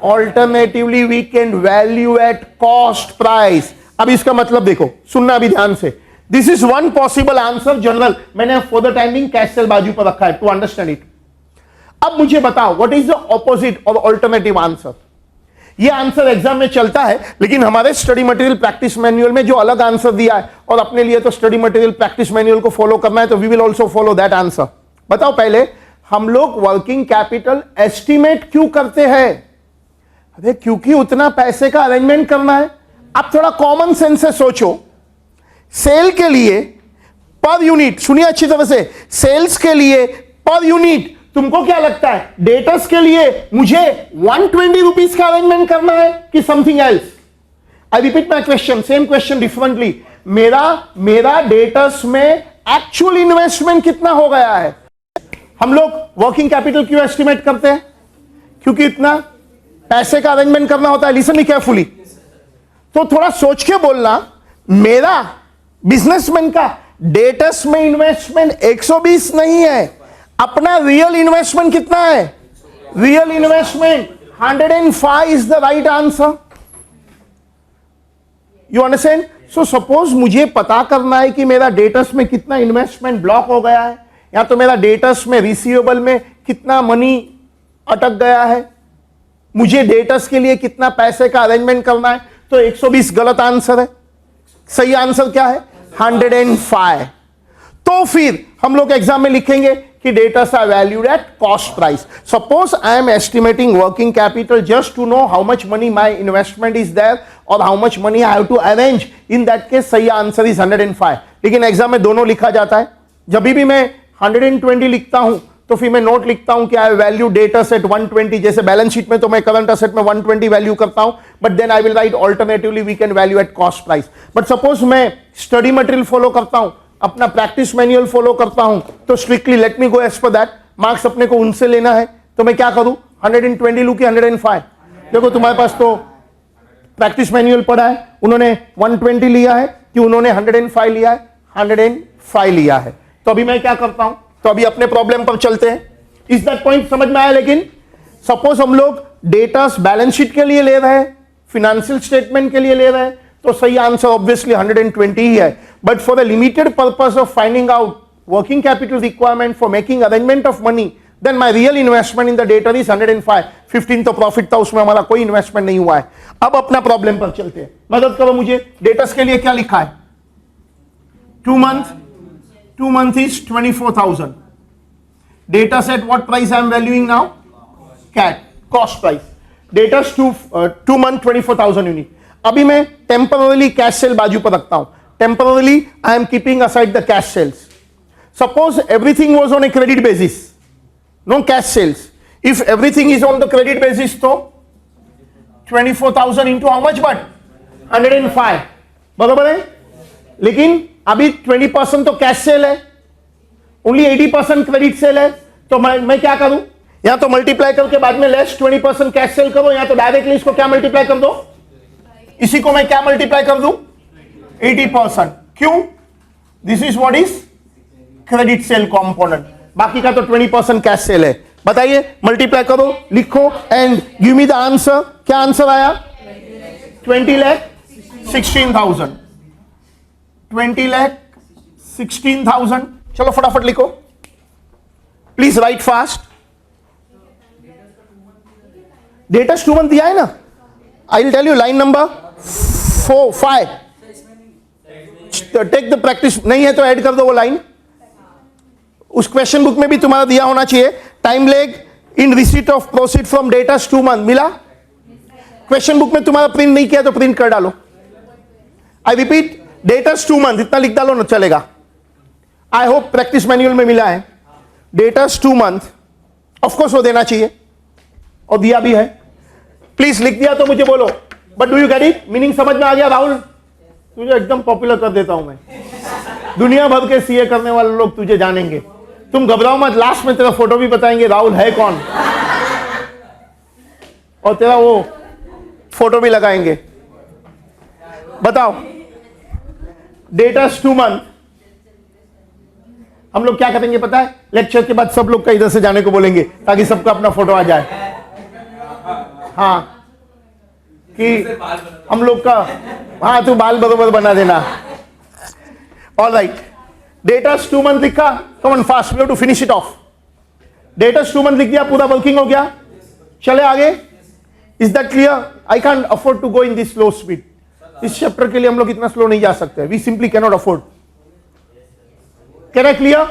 Alternatively we can value at cost price. अब इसका मतलब देखो, सुनना अभी ध्यान से। This is one possible answer general. मैंने for the timing cash sale बाजू पर रखा है टू अंडरस्टैंड इट। अब मुझे बताओ व्हाट इज द ऑपोजिट और ऑल्टरनेटिव आंसर। ये आंसर एग्जाम में चलता है, लेकिन हमारे स्टडी मटेरियल प्रैक्टिस मैनुअल में जो अलग आंसर दिया है, और अपने लिए तो स्टडी मटेरियल प्रैक्टिस मैनुअल को फॉलो करना है, तो we will also follow that answer. बताओ पहले हम लोग वर्किंग कैपिटल एस्टिमेट क्यों करते हैं? अरे क्योंकि उतना पैसे का अरेंजमेंट करना है। अब थोड़ा कॉमन सेंस से सोचो। सेल के लिए पर यूनिट, सुनिए अच्छी तरह से, सेल्स के लिए पर यूनिट तुमको क्या लगता है? डेटर्स के लिए मुझे 120 रुपीज का अरेंजमेंट करना है कि something else? I repeat my question, same question differently. मेरा डेटर्स में एक्चुअल इन्वेस्टमेंट कितना हो गया है? हम लोग वर्किंग कैपिटल क्यों एस्टिमेट करते हैं? क्योंकि इतना पैसे का अरेंजमेंट करना होता है, लिसन मी केयरफुली। तो थोड़ा सोच के बोलना, मेरा बिजनेसमैन का डेटस में इन्वेस्टमेंट 120 नहीं है, अपना रियल इन्वेस्टमेंट कितना है? Real investment 105 is the right answer. You understand? So suppose मुझे पता करना है कि मेरा डेटस में कितना इन्वेस्टमेंट ब्लॉक हो गया है, या तो मेरा डेटस में रिसीवेबल में कितना मनी अटक गया है, मुझे डेटस के लिए कितना पैसे का अरेंजमेंट करना है, तो 120 गलत आंसर है। सही आंसर क्या है? 105। तो फिर हम लोग एग्जाम में लिखेंगे कि debtors are valued at cost price. Suppose I am estimating working capital just to know how much money my investment is there और how much money I have to arrange, in that case सही answer is 105। लेकिन exam में दोनों लिखा जाता है। जब भी मैं 120 लिखता हूं तो फिर मैं नोट लिखता हूं कि आई वैल्यू डेटस एट 120। जैसे बैलेंस शीट में तो मैं करंट असेट में 120 वैल्यू करता हूं, but then I will write alternatively we can value at cost price. But suppose मैं स्टडी मटेरियल फॉलो करता हूं, अपना प्रैक्टिस मैनुअल फॉलो करता हूं, तो strictly let me go as per that, marks अपने को उनसे लेना है, तो मैं क्या करूं? 120 लू कि 105? देखो तुम्हारे पास तो प्रैक्टिस मैनुअल पढ़ा है, उन्होंने 120 लिया है कि उन्होंने 105 लिया है? 105 लिया है। तो अभी मैं क्या करता हूं? तो अभी अपने प्रॉब्लम पर चलते हैं। इस दैट पॉइंट समझ में आया? लेकिन सपोज हम लोग डेटास बैलेंस शीट के लिए ले रहे हैं, फिनेंशियल स्टेटमेंट के लिए ले रहे हैं, तो सही आंसर ऑब्वियसली 120 ही है। But for the limited purpose of finding out working capital requirement for making arrangement of money, then my real investment in the data is 105। 15 तो प्रॉफिट था, उसमें हमारा कोई इन्वेस्टमेंट नहीं हुआ है। अब अपना प्रॉब्लम पर चलते हैं। मदद करो मुझे, डेटास के लिए क्या लिखा है? 2 month is 24,000. Data set what price I am valuing now? CAT, cost price. Data 2 month 24,000 unit. अभी मैं टेम्परली कैश सेल बाजू पर रखता हूं। Temporarily I am keeping aside the cash sales. Suppose everything was on a credit basis, no cash sales. If everything is on the credit basis तो 24,000 into how much? But 105, बराबर है। लेकिन अभी 20% तो कैश सेल है, only 80% credit sale है, तो मैं क्या करूं? या तो मल्टीप्लाई करके बाद में लेस 20% कैश सेल करो, या तो डायरेक्टली इसको क्या मल्टीप्लाई कर दो? इसी को मैं क्या मल्टीप्लाई कर दूं? 80%। क्यों? This is what is credit sale component, बाकी का तो 20% कैश सेल है। बताइए, मल्टीप्लाई करो, लिखो and give me the answer. क्या आंसर आया? 20,16,000। 20,16,000। चलो फटाफट लिखो, please write fast. Debtors 2 month दिया है ना? I will tell you line number 4-5। Take the practice, नहीं है तो ऐड कर दो वो लाइन। उस क्वेश्चन बुक में भी तुम्हारा दिया होना चाहिए, time lag in receipt of proceed from debtors 2 month। मिला? क्वेश्चन बुक में तुम्हारा प्रिंट नहीं किया तो प्रिंट कर डालो। आई रिपीट, डेटस 2 month इतना लिख डालो ना, चलेगा। आई होप प्रैक्टिस मैनुअल में मिला है। डेटस 2 month ऑफ कोर्स वो देना चाहिए, और दिया भी है। प्लीज लिख दिया तो मुझे बोलो, but do you get it? Meaning समझ में आ गया? राहुल, तुझे एकदम पॉपुलर कर देता हूं मैं। दुनिया भर के सीए करने वाले लोग तुझे जानेंगे। तुम घबराओ मत, लास्ट में तेरा फोटो भी बताएंगे, राहुल है कौन, और तेरा वो फोटो भी लगाएंगे। बताओ, डेटस 2 month हम लोग क्या करेंगे पता है? लेक्चर के बाद सब लोग का इधर से जाने को बोलेंगे ताकि सबका अपना फोटो आ जाए। हाँ, कि हम लोग का, हाँ तू बाल बरोबर बना देना। ऑल राइट, डेटस 2 month लिखा, come on fast, we have to finish it off. Debtors 2 month लिख दिया, पूरा वर्किंग हो गया। चले आगे। Is that clear? I can afford to go in this slow speed. इस चैप्टर के लिए हम लोग इतना स्लो नहीं जा सकते, we simply can not afford. Can clear?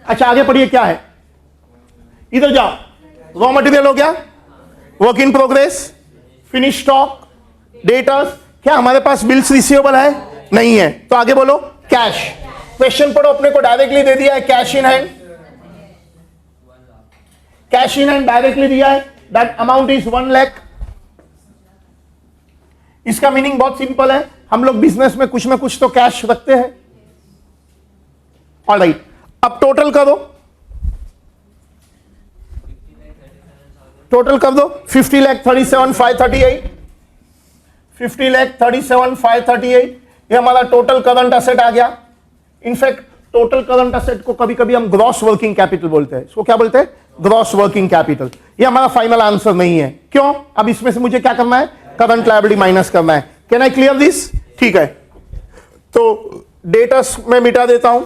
अच्छा आगे पढ़िए, क्या है? इधर जाओ। रॉ मटेरियल हो गया, work in progress, finish stock, debtors. क्या हमारे पास बिल्स रिसीवेबल है? नहीं है, तो आगे बोलो कैश। क्वेश्चन पढ़ो, अपने को डायरेक्टली दे दिया है cash in hand. Cash in hand directly दिया है, दैट अमाउंट इज 1 लाख। इसका मीनिंग बहुत सिंपल है, हम लोग बिजनेस में कुछ ना कुछ तो कैश रखते हैं। ऑलराइट, अब टोटल करो। टोटल कर दो 50,37,538, 50,37,538 ये हमारा टोटल करंट असेट आ गया। इनफैक्ट टोटल करंट असेट को कभी कभी हम ग्रॉस वर्किंग कैपिटल बोलते हैं। इसको क्या बोलते हैं? Gross working capital. ये हमारा फाइनल आंसर नहीं है। क्यों? अब इसमें से मुझे क्या करना है? करंट लायबिलिटी माइनस करना है। Can I clear this? ठीक है, तो डेटर्स में मिटा देता हूं।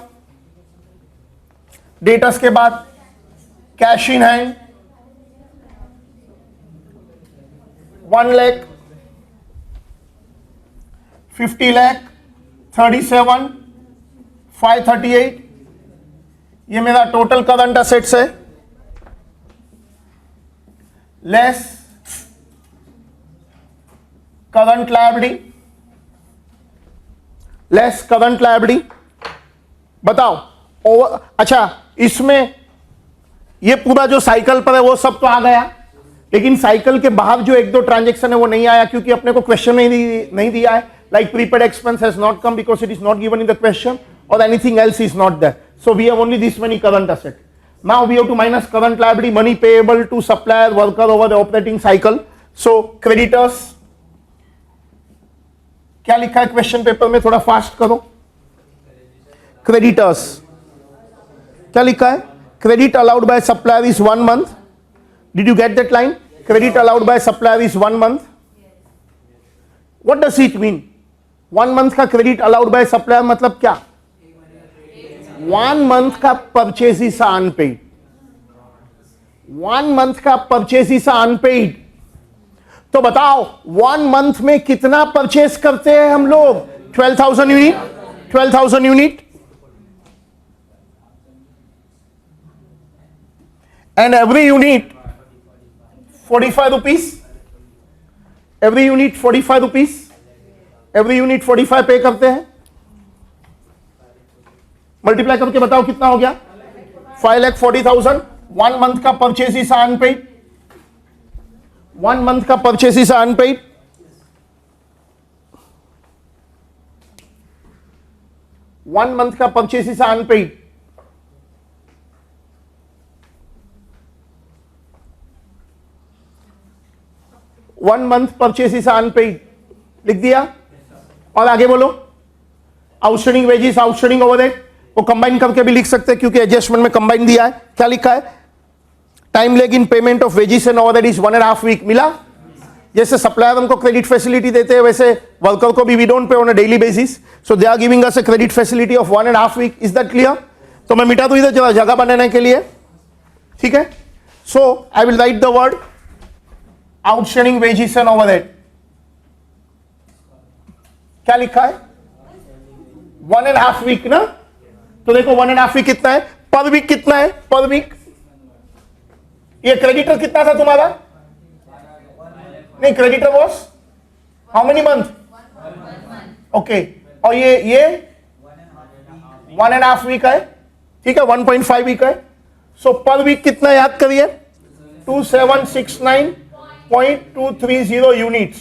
डेटर्स के बाद cash in hand 1 lakh, 50 lakh, 37,538 ये मेरा टोटल करंट असेट्स है, less current liability, less current liability. बताओ ओवर, अच्छा इसमें ये पूरा जो साइकिल पर है वो सब तो आ गया, लेकिन साइकिल के बाहर जो एक दो ट्रांजेक्शन है वो नहीं आया, क्योंकि अपने को क्वेश्चन में नहीं दिया है। Like prepaid expense has not come because it is not given in the question, और anything else is not there, so we have only this money current asset. Now we have to minus current liability, money payable to supplier worker over the operating cycle. So creditors क्या लिखा है question paper में, थोड़ा fast करो। Creditors क्या लिखा है? Credit allowed by supplier is 1 month. Did you get that line? Credit allowed by supplier is 1 month. What does it mean? 1 month का क्रेडिट अलाउड बाय सप्लायर मतलब क्या? 1 month का परचेज इज अनपेड। 1 month का purchase is unpaid. तो बताओ 1 month में कितना purchase करते हैं हम लोग? 12,000 unit, 12,000 unit, and every unit 45 rupees, every unit 45 rupees, every unit 45 पे करते हैं। मल्टीप्लाई करके बताओ कितना हो गया? 5,40,000। 1 month का परचेज इज अनपेड, 1 month का परचेज इज अनपेड। 1 month का purchase is unpaid. One month purchase is unpaid लिख दिया, और आगे बोलो। आउटस्टैंडिंग वेजेस, आउटस्टैंडिंग ओवरहेड वो कंबाइन करके भी लिख सकते हैं, क्योंकि एडजस्टमेंट में कंबाइन दिया है। क्या लिखा है? Time lag in payment of wages and overhead is 1.5 week। मिला? जैसे सप्लायर हमको क्रेडिट फैसिलिटी देते हैं, वैसे वर्कर को भी we don't pay on a daily basis, so they are giving us a credit facility of 1.5 week। Is that clear? तो मैं मिटा दूं इधर जगह बनाने के लिए, ठीक है। So I will write the word outstanding wages and overhead. क्या लिखा है? 1.5 week ना, तो देखो 1.5 week कितना है? पर वीक कितना है? पर वीक ये क्रेडिटर कितना था तुम्हारा? नहीं, creditor was how many month? Okay, और ये 1.5 week है, ठीक है, 1.5 week है। सो पर वीक कितना याद करिए? 2769.230 यूनिट्स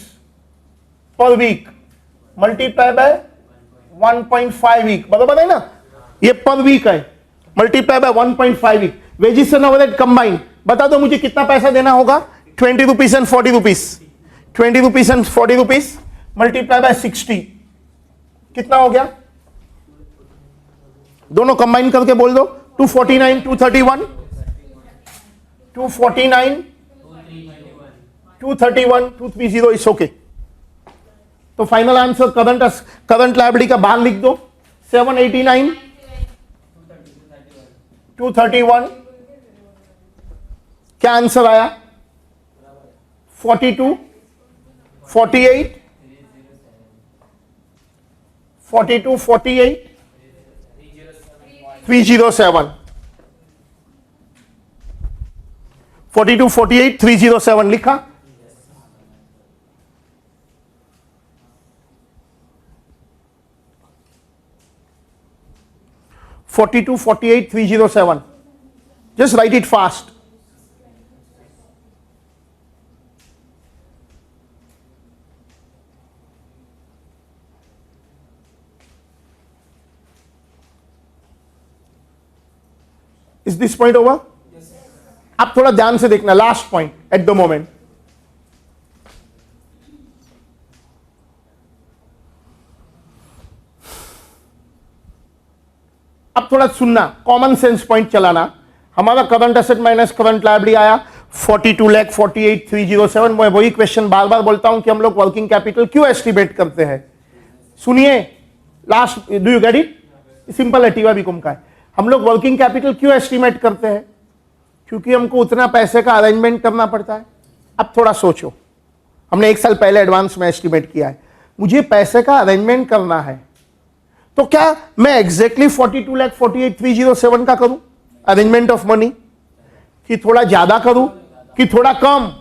पर वीक मल्टीप्लाई बाय 1.5 week, बराबर है ना? ये पर वीक है, multiply by 1.5 week। Wages and overhead combine, बता दो मुझे कितना पैसा देना होगा? 20 rupees and 40 rupees, 20 rupees and 40 rupees multiply by 60, कितना हो गया? दोनों कंबाइन करके बोल दो। 249, 231, 249, 231, 230 इज ओके। तो फाइनल आंसर करंट लायबिलिटी का बाहर लिख दो। 789, 231, क्या आंसर आया? 42, 48, 42, 48, 307, 42, 48, 307 लिखा। (42, 48, 307). Just write it fast. Is this point over? Yes. अब थोड़ा ध्यान से देखना, last point. Eight the moment. अब थोड़ा सुनना, कॉमन सेंस पॉइंट चलाना। हमारा current asset minus current liability आया 42,48,307। मैं वही क्वेश्चन बार बार बोलता हूं कि हम लोग वर्किंग कैपिटल क्यों एस्टिमेट करते हैं। सुनिए, last, do you get it? Simple है, टीवा बीकॉम का है। हम लोग वर्किंग कैपिटल क्यों एस्टिमेट करते हैं? क्योंकि हमको उतना पैसे का अरेंजमेंट करना पड़ता है। अब थोड़ा सोचो, हमने 1 साल पहले एडवांस में एस्टिमेट किया है, मुझे पैसे का अरेंजमेंट करना है, तो क्या मैं एग्जैक्टली 42,48,307 का करूं अरेंजमेंट ऑफ मनी, कि थोड़ा ज्यादा करूं कि थोड़ा कम?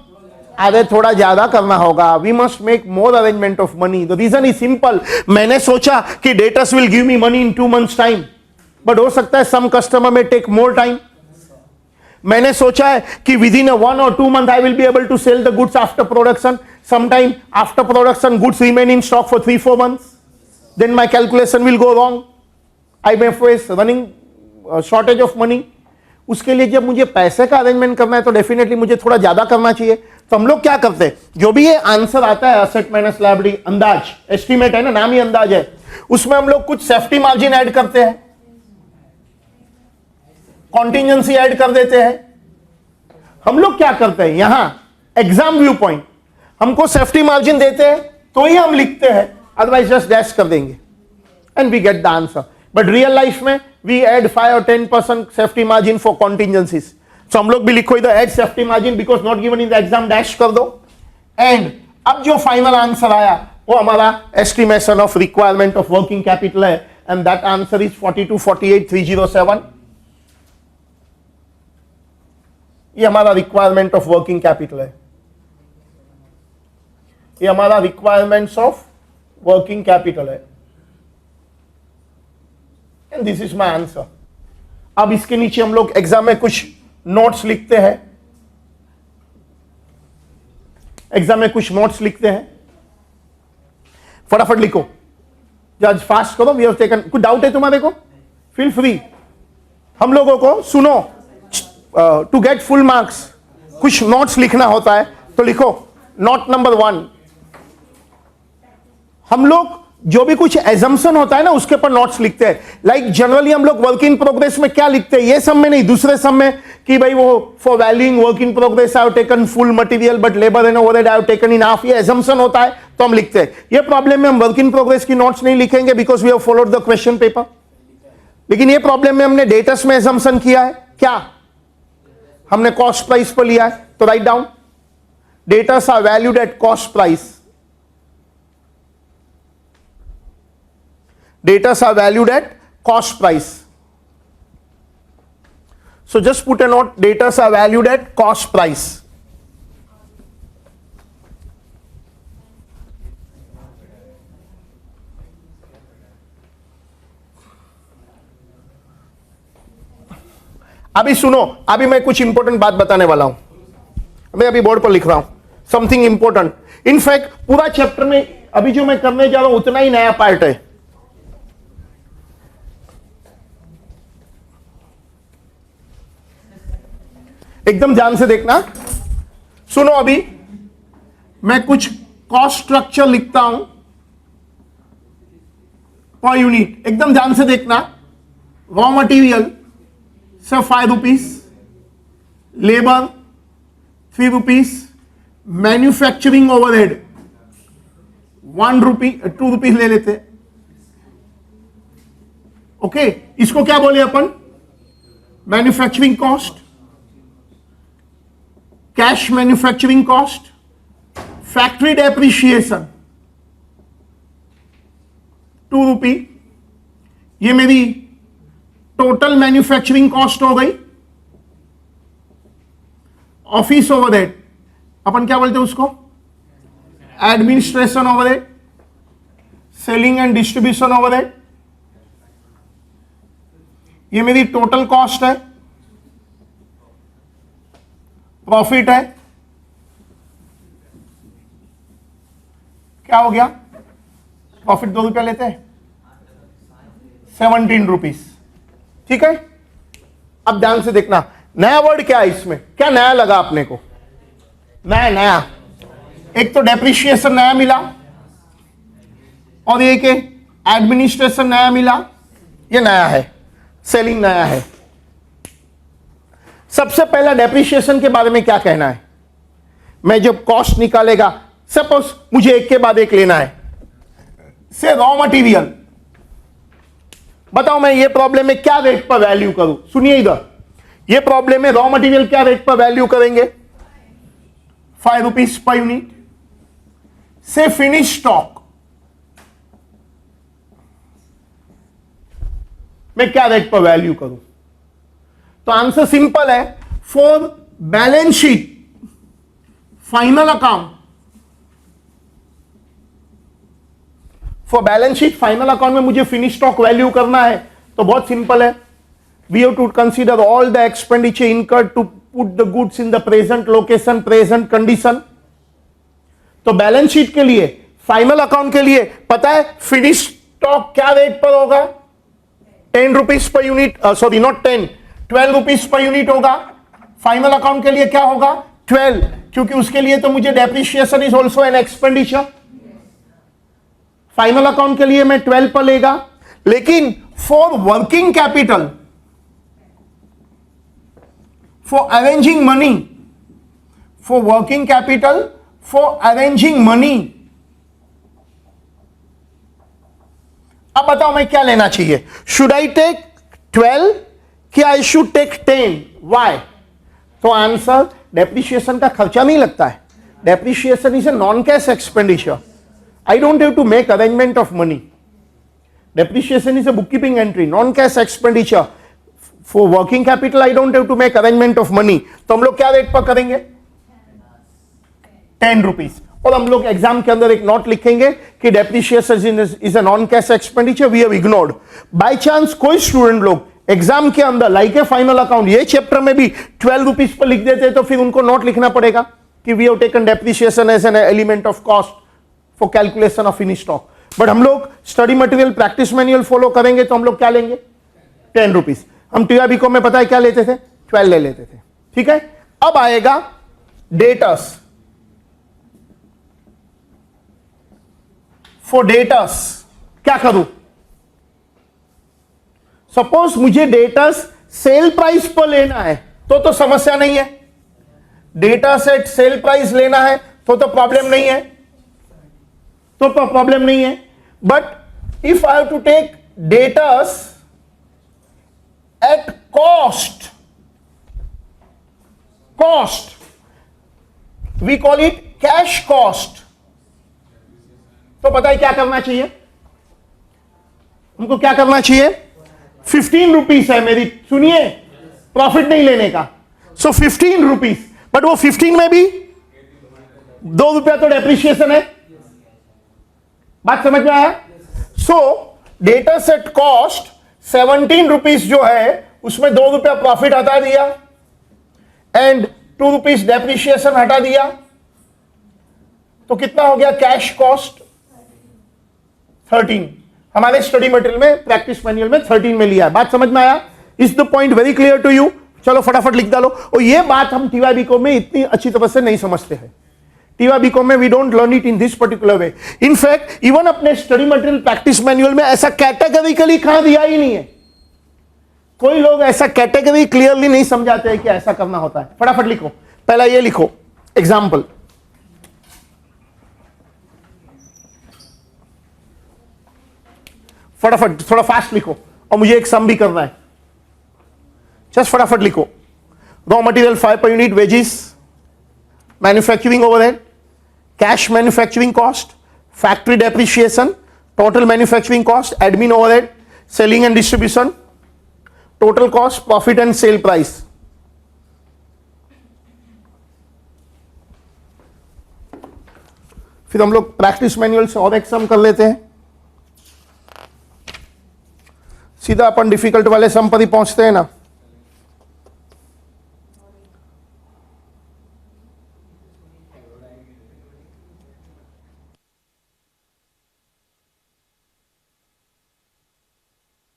अरे थोड़ा ज्यादा करना होगा। We must make more arrangement of money. The reason is simple. मैंने सोचा कि debtors will give me money in 2 months time, but हो सकता है some customer may take more time. मैंने सोचा है कि within 1 or 2 months I will be able to sell the goods after production. Sometime after production goods remain in stock for 3-4 months, then my calculation will go wrong. I may face running shortage of money. उसके लिए जब मुझे पैसे का arrangement करना है तो definitely मुझे थोड़ा ज्यादा करना चाहिए। तो हम लोग क्या करते हैं, जो भी ये आंसर आता है एसेट माइनस लायबिलिटी, अंदाज, एस्टीमेट है ना, नाम ही अंदाज है, उसमें हम लोग कुछ सेफ्टी मार्जिन ऐड करते हैं, कॉन्टिजेंसी ऐड कर देते हैं। हम लोग क्या करते हैं, यहां एग्जाम व्यू पॉइंट, हमको सेफ्टी मार्जिन देते हैं तो ही हम लिखते हैं, अदरवाइज जस्ट डैश कर देंगे and we get the answer. But real life में we add 5 or 10% safety margin for contingencies. सो हम लोग भी लिखो इधर add safety margin because not given in the exam, dash कर दो। एंड अब जो फाइनल आंसर आया वो हमारा estimation of requirement of working capital है, एंड दैट आंसर इज 42,48,307। ये हमारा रिक्वायरमेंट ऑफ वर्किंग कैपिटल है, ये हमारा रिक्वायरमेंट्स ऑफ वर्किंग कैपिटल है, and this is my answer. अब इसके नीचे हम लोग एग्जाम में कुछ नोट्स लिखते हैं, एग्जाम में कुछ नोट्स लिखते हैं, फटाफट लिखो, जज फास्ट करो। वी हैव टेकन, कुछ डाउट है तुम्हारे को, फील फ्री। हम लोगों को सुनो, टू गेट फुल मार्क्स कुछ नोट्स लिखना होता है, तो लिखो नोट नंबर 1। हम लोग जो भी कुछ एजम्पशन होता है ना उसके ऊपर नोट्स लिखते हैं। लाइक जनरली हम लोग वर्क इन प्रोग्रेस में क्या लिखते हैं, ये सब में नहीं, दूसरे सब में, कि भाई वो for valuing work in progress I have taken full material but labour and overhead I have taken in half, ये एजम्पशन होता है तो हम लिखते हैं। ये प्रॉब्लम में हम वर्क इन प्रोग्रेस की नोट्स नहीं लिखेंगे because we have followed the question paper. लेकिन ये प्रॉब्लम में हमने डेटस में एजम्पशन किया है, क्या हमने कॉस्ट प्राइस पर लिया है, तो write down debtors are valued at cost price, datas are valued at cost price. So just put a note, datas are valued at cost price. अभी सुनो, अभी मैं कुछ इंपॉर्टेंट बात बताने वाला हूं, मैं अभी बोर्ड पर लिख रहा हूं समथिंग इंपॉर्टेंट। इनफैक्ट पूरा चैप्टर में अभी जो मैं करने जा रहा हूं उतना ही नया पार्ट है। एकदम ध्यान से देखना, सुनो। अभी मैं कुछ कॉस्ट स्ट्रक्चर लिखता हूं पर यूनिट, एकदम ध्यान से देखना। रॉ मटेरियल से 5 rupees, labour 3 rupees, manufacturing overhead 1 rupee, 2 rupees ले लेते। ओके, इसको क्या बोले अपन, manufacturing cost, cash manufacturing cost, factory depreciation 2 rupee, ये मेरी टोटल मैन्युफैक्चरिंग कॉस्ट हो गई। ऑफिस ओवरहेड अपन क्या बोलते हैं उसको, administration overhead, selling and distribution overhead, ये मेरी टोटल कॉस्ट है। प्रॉफिट है, क्या हो गया, प्रॉफिट 2 रुपया लेते हैं, 17 रुपीज, ठीक है। अब ध्यान से देखना, नया वर्ड क्या है इसमें, क्या नया लगा अपने को, नया नया, एक तो डेप्रिशिएशन नया मिला और एक एडमिनिस्ट्रेशन नया मिला, ये नया है, सेलिंग नया है। सबसे पहला डेप्रिशिएशन के बारे में क्या कहना है? मैं जब कॉस्ट निकालेगा, सपोज मुझे एक के बाद एक लेना है, से रॉ मटेरियल, बताओ मैं ये प्रॉब्लम में क्या रेट पर वैल्यू करूं? सुनिए इधर, ये प्रॉब्लम में रॉ मटेरियल क्या रेट पर वैल्यू करेंगे? 5 रुपीज पर यूनिट। से फिनिश स्टॉक मैं क्या रेट पर वैल्यू करूं? तो आंसर सिंपल है, for balance sheet final account, for balance sheet final account में मुझे फिनिश स्टॉक वैल्यू करना है, तो बहुत सिंपल है, we have to consider all the expenditure incurred to put the goods in the present location, present condition. तो balance sheet के लिए, फाइनल अकाउंट के लिए पता है फिनिश स्टॉक क्या रेट पर होगा? 10 rupees per unit, sorry not 10, 12 rupees per unit होगा। फाइनल अकाउंट के लिए क्या होगा? 12, क्योंकि उसके लिए तो मुझे depreciation is also an expenditure. Final account के लिए मैं 12 पर लेगा, लेकिन for working capital, for arranging money, for working capital, for arranging money, अब बताओ मैं क्या लेना चाहिए? शुड आई टेक 12 कि आई शुड टेक 10? वाई? तो आंसर, डेप्रिशिएशन का खर्चा नहीं लगता है, depreciation is a non cash expenditure, I don't have to make arrangement of money. Depreciation is a bookkeeping entry, non-cash expenditure. For working capital, I don't have to make arrangement of money. तो हम लोग क्या rate पर करेंगे? 10 rupees. और हम लोग exam के अंदर एक नोट लिखेंगे कि depreciation is a non cash expenditure, we have ignored. By chance कोई स्टूडेंट लोग एग्जाम के अंदर लाइक ए फाइनल अकाउंट ये चैप्टर में भी 12 रुपीज पर लिख देते, तो फिर उनको नोट लिखना पड़ेगा कि we have taken depreciation as an element of cost for calculation of finish stock. But हम लोग study material practice manual follow करेंगे, तो हम लोग क्या लेंगे? 10 रुपीज। हम टीआरबी में पता है क्या लेते थे? 12 ले लेते थे। ठीक है, अब आएगा डेटर्स। फॉर डेटर्स क्या करूं? सपोज मुझे डेटर्स सेल प्राइस पर लेना है, तो समस्या नहीं है। डेटा सेट सेल प्राइस लेना है तो प्रॉब्लम नहीं है, तो प्रॉब्लम नहीं है। But if I have to take debtors at cost, we call it cash cost, तो पता है क्या करना चाहिए हमको? क्या करना चाहिए? 15 रुपीज है मेरी, सुनिए, प्रॉफिट नहीं लेने का, सो 15 रुपीज। बट वो 15 में भी 2 रुपया तो डेप्रिशिएशन है, बात समझ में आया? सो डेटा सेट कॉस्ट 17 रुपीज जो है, उसमें 2 रुपया प्रॉफिट हटा दिया एंड 2 रुपीज डेप्रिशिएशन हटा दिया, तो कितना हो गया कैश कॉस्ट? 13। हमारे स्टडी मटेरियल में, प्रैक्टिस मैनुअल में 13 में लिया है। बात समझ में आया? Is the point very clear to you? चलो फटाफट लिख डालो। और ये बात हम टीवाईबी में इतनी अच्छी तरह से नहीं समझते हैं। टीवाईबी में we don't learn it in this particular way. In fact even अपने स्टडी मटेरियल प्रैक्टिस मैनुअल में ऐसा कैटेगरिकली कहां दिया ही नहीं है। कोई लोग ऐसा कैटेगरी क्लियरली नहीं समझाते हैं कि ऐसा करना होता है। फटाफट लिखो, पहला ये लिखो एग्जाम्पल। फटाफट, थोड़ा फास्ट लिखो, और मुझे एक सम भी करना है। जस्ट फटाफट लिखो। रॉ मटेरियल 5 पर unit, wages, manufacturing overhead, cash manufacturing cost, factory depreciation, total manufacturing cost, admin overhead, selling and distribution, total cost, profit and sale price. फिर हम लोग प्रैक्टिस मैनुअल से और एक सम कर लेते हैं। सीधा अपन डिफिकल्ट वाले सम पर ही पहुंचते हैं ना।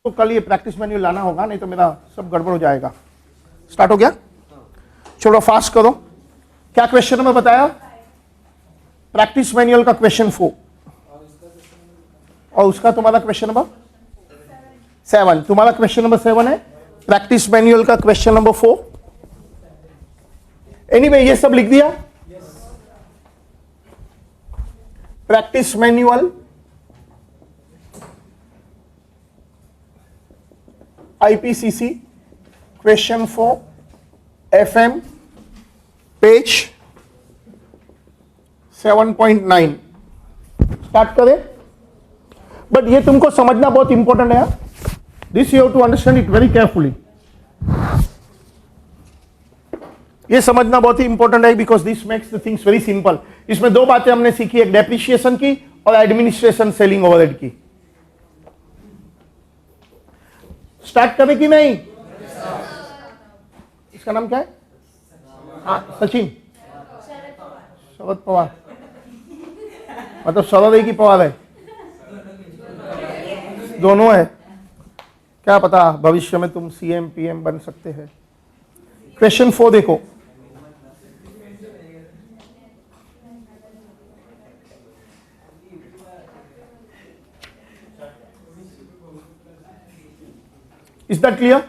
तो कल ये प्रैक्टिस मैनुअल लाना होगा, नहीं तो मेरा सब गड़बड़ हो जाएगा। स्टार्ट हो गया? चलो फास्ट करो। क्या क्वेश्चन नंबर बताया? प्रैक्टिस मैनुअल का क्वेश्चन 4 और उसका तुम्हारा क्वेश्चन नंबर 7। तुम्हारा क्वेश्चन नंबर 7 है, प्रैक्टिस मैनुअल का क्वेश्चन नंबर 4। एनीवे ये सब लिख दिया। Practice manual IPCC question 4 FM page 7.9 start करें। बट ये तुमको समझना बहुत इंपॉर्टेंट है यार, this you have to understand it very carefully. ये समझना बहुत ही इंपॉर्टेंट है because this makes the things very simple. इसमें दो बातें हमने सीखी, एक डेप्रिसिएशन की और एडमिनिस्ट्रेशन सेलिंग ओवरहेड की। स्टार्ट करें कि नहीं? इसका नाम क्या है? हाँ सचिन, शरद पवार, मतलब शरद है कि पवार है? दोनों है। क्या पता भविष्य में तुम CM PM बन सकते हैं। क्वेश्चन 4 देखो, is that clear?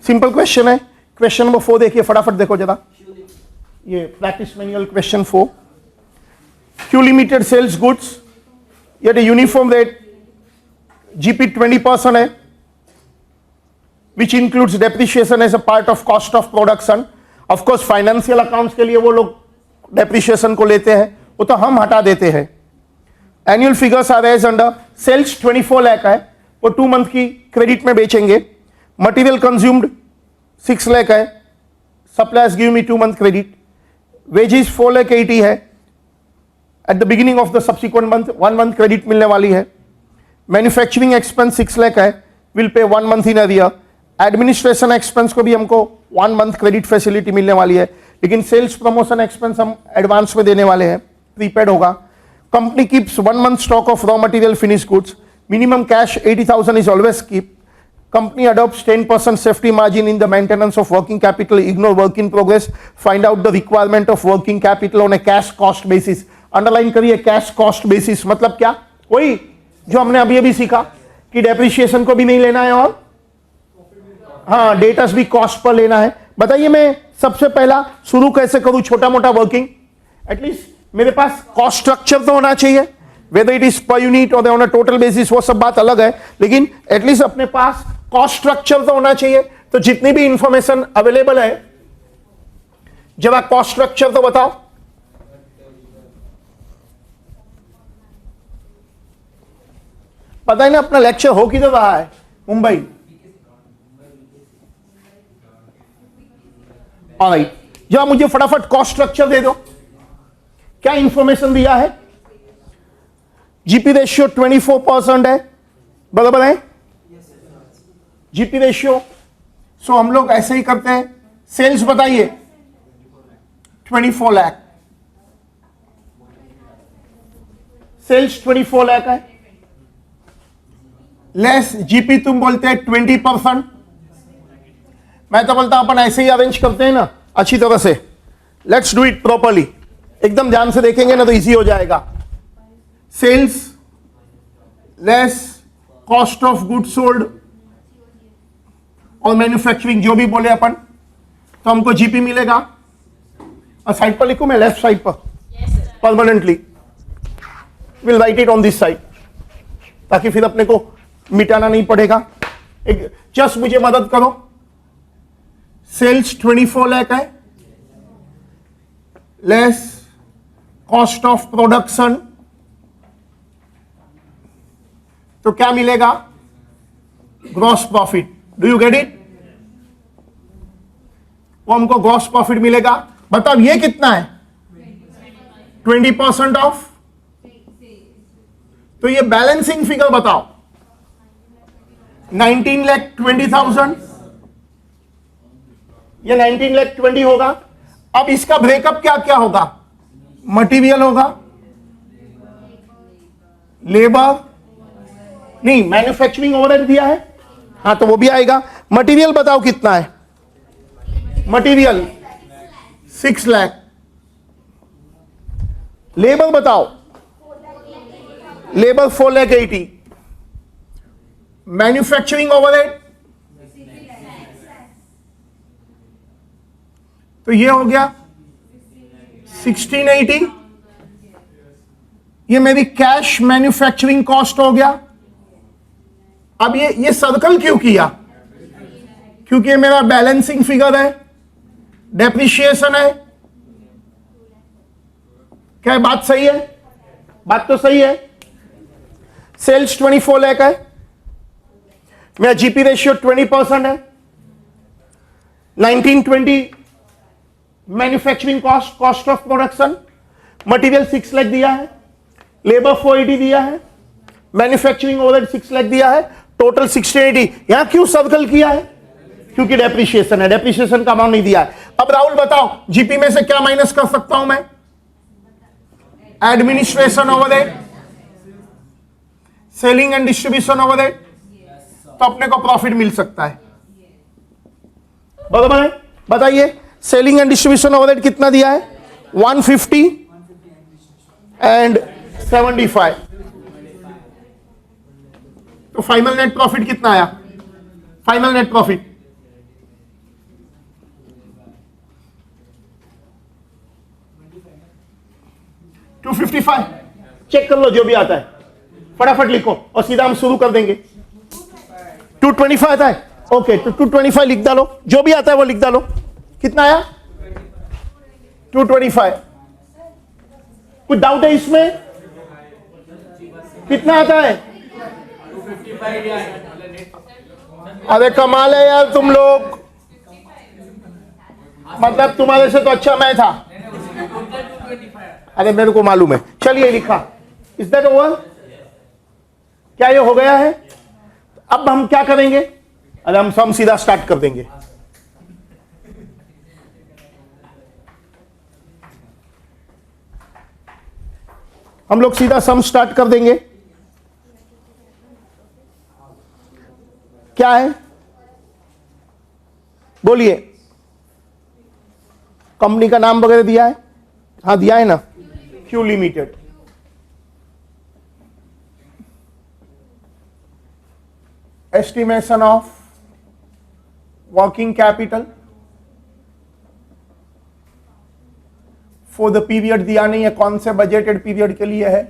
Simple question है। क्वेश्चन नंबर 4 देखिए, फटाफट देखो जरा। ये practice manual question 4। Q limited sales goods at a uniform rate, GP 20% है, which includes depreciation as a part of cost of production. Of course financial accounts के लिए वो लोग डेप्रिशिएशन को लेते हैं, वो तो हम हटा देते हैं। Annual figures are as under, sales 24 lakh है, वो 2 मंथ की क्रेडिट में बेचेंगे। मटेरियल कंज्यूम्ड 6 लाख है, suppliers give me 2 month credit. Wages 4,80,000 है, at the beginning of the subsequent month 1 month credit मिलने वाली है। मैन्युफैक्चरिंग एक्सपेंस 6 लाख है, will pay 1 month in arrear. Administration expense को भी हमको 1 मंथ क्रेडिट फैसिलिटी मिलने वाली है, लेकिन सेल्स प्रमोशन एक्सपेंस हम एडवांस में देने वाले हैं, प्रीपेड होगा। Company keeps 1 month stock of raw material finish goods, minimum cash 80,000 is always keep. Company adopts 10% safety margin in the maintenance of working capital, ignore work in progress, find out the requirement of working capital on a cash cost basis। Underline करिए, cash cost basis मतलब क्या? वही जो हमने अभी अभी सीखा कि डेप्रिसिएशन को भी नहीं लेना है और हाँ डेटर्स भी कॉस्ट पर लेना है। बताइए मैं सबसे पहला शुरू कैसे करूं छोटा मोटा वर्किंग? एटलीस्ट मेरे पास कॉस्ट स्ट्रक्चर तो होना चाहिए, whether it is per unit और ऑन अ टोटल बेसिस वो सब बात अलग है, लेकिन एटलीस्ट अपने पास कॉस्ट स्ट्रक्चर तो होना चाहिए। तो जितनी भी इंफॉर्मेशन अवेलेबल है, जरा कॉस्ट स्ट्रक्चर तो बताओ। पता है ना अपना लेक्चर हो किधर रहा है? मुंबई। ऑलराइट, जरा मुझे फटाफट कॉस्ट स्ट्रक्चर दे दो। क्या इंफॉर्मेशन दिया है? जीपी रेशियो 24% है, बराबर है? जीपी रेशियो, सो हम लोग ऐसे ही करते हैं। सेल्स बताइए 24 लाख, सेल्स 24 लाख है, लेस जीपी तुम बोलते हैं 20%। मैं तो बोलता अपन ऐसे ही अरेंज करते हैं ना अच्छी तरह से। लेट्स डू इट प्रॉपरली, एकदम ध्यान से देखेंगे ना तो इजी हो जाएगा। Sales less cost of good sold और मैन्युफैक्चरिंग जो भी बोले अपन, तो हमको जीपी मिलेगा। और साइड पर लिखूं मैं, लेफ्ट साइड पर permanently will write it on this side, ताकि फिर अपने को मिटाना नहीं पड़ेगा। एक जस्ट मुझे मदद करो। सेल्स 24 लाख है, लेस कॉस्ट ऑफ प्रोडक्शन, तो क्या मिलेगा? Gross profit. Do you get it? वो हमको ग्रॉस प्रॉफिट मिलेगा। बताओ ये कितना है? 20% ऑफ, तो ये बैलेंसिंग फिगर बताओ। 19,20,000, ये 19,20,000 होगा। अब इसका ब्रेकअप क्या क्या होगा? मटेरियल होगा, लेबर नहीं, मैन्युफैक्चरिंग ओवरहेड दिया है, हाँ तो वो भी आएगा। मटेरियल बताओ कितना है? मटेरियल 6 लाख, लेबर बताओ, लेबर 4,80,000, मैन्युफैक्चरिंग ओवरहेड तो ये हो गया 1680, ये मेरी कैश मैन्युफैक्चरिंग कॉस्ट हो गया। अब ये सर्कल क्यों किया? क्योंकि ये मेरा बैलेंसिंग फिगर है, डेप्रिशिएशन है। क्या बात सही है? बात तो सही है। सेल्स 24 लाख है, मेरा जीपी रेशियो 20% है, 1920 manufacturing cost, cost of production, material 6 lakh दिया है, लेबर 480 दिया है, मैन्युफैक्चरिंग ओवरहेड 6 लाख दिया है, टोटल 1680। यहां क्यों सर्कल किया है? क्योंकि डेप्रिशिएशन है, डेप्रिशिएशन का अमाउंट नहीं दिया है। अब राहुल बताओ, जीपी में से क्या माइनस कर सकता हूं मैं? Administration overhead, selling and distribution overhead, तो अपने को प्रॉफिट मिल सकता है। बराबर है? बताइए, सेलिंग एंड डिस्ट्रीब्यूशन ओवरहेड कितना दिया है? 150 एंड 75। तो फाइनल नेट प्रॉफिट कितना आया? Final net profit 255। चेक कर लो जो भी आता है, फटाफट लिखो और सीधा हम शुरू कर देंगे। 225 आता है, ओके, तो 225 लिख डालो, जो भी आता है वो लिख डालो। कितना आया? 225। कुछ डाउट है इसमें? कितना आता है? अरे कमाल है यार तुम लोग, मतलब तुम्हारे से तो अच्छा मैं था। अरे मेरे को मालूम है, चलिए लिखा। Is that over? क्या ये हो गया है? अब हम क्या करेंगे? अरे हम सीधा स्टार्ट कर देंगे। हम लोग सीधा सम स्टार्ट कर देंगे। क्या है? बोलिए। कंपनी का नाम वगैरह दिया है? हाँ दिया है ना, Q limited. Estimation of working capital for the period दिया नहीं है, कौन से बजटेड पीरियड के लिए है?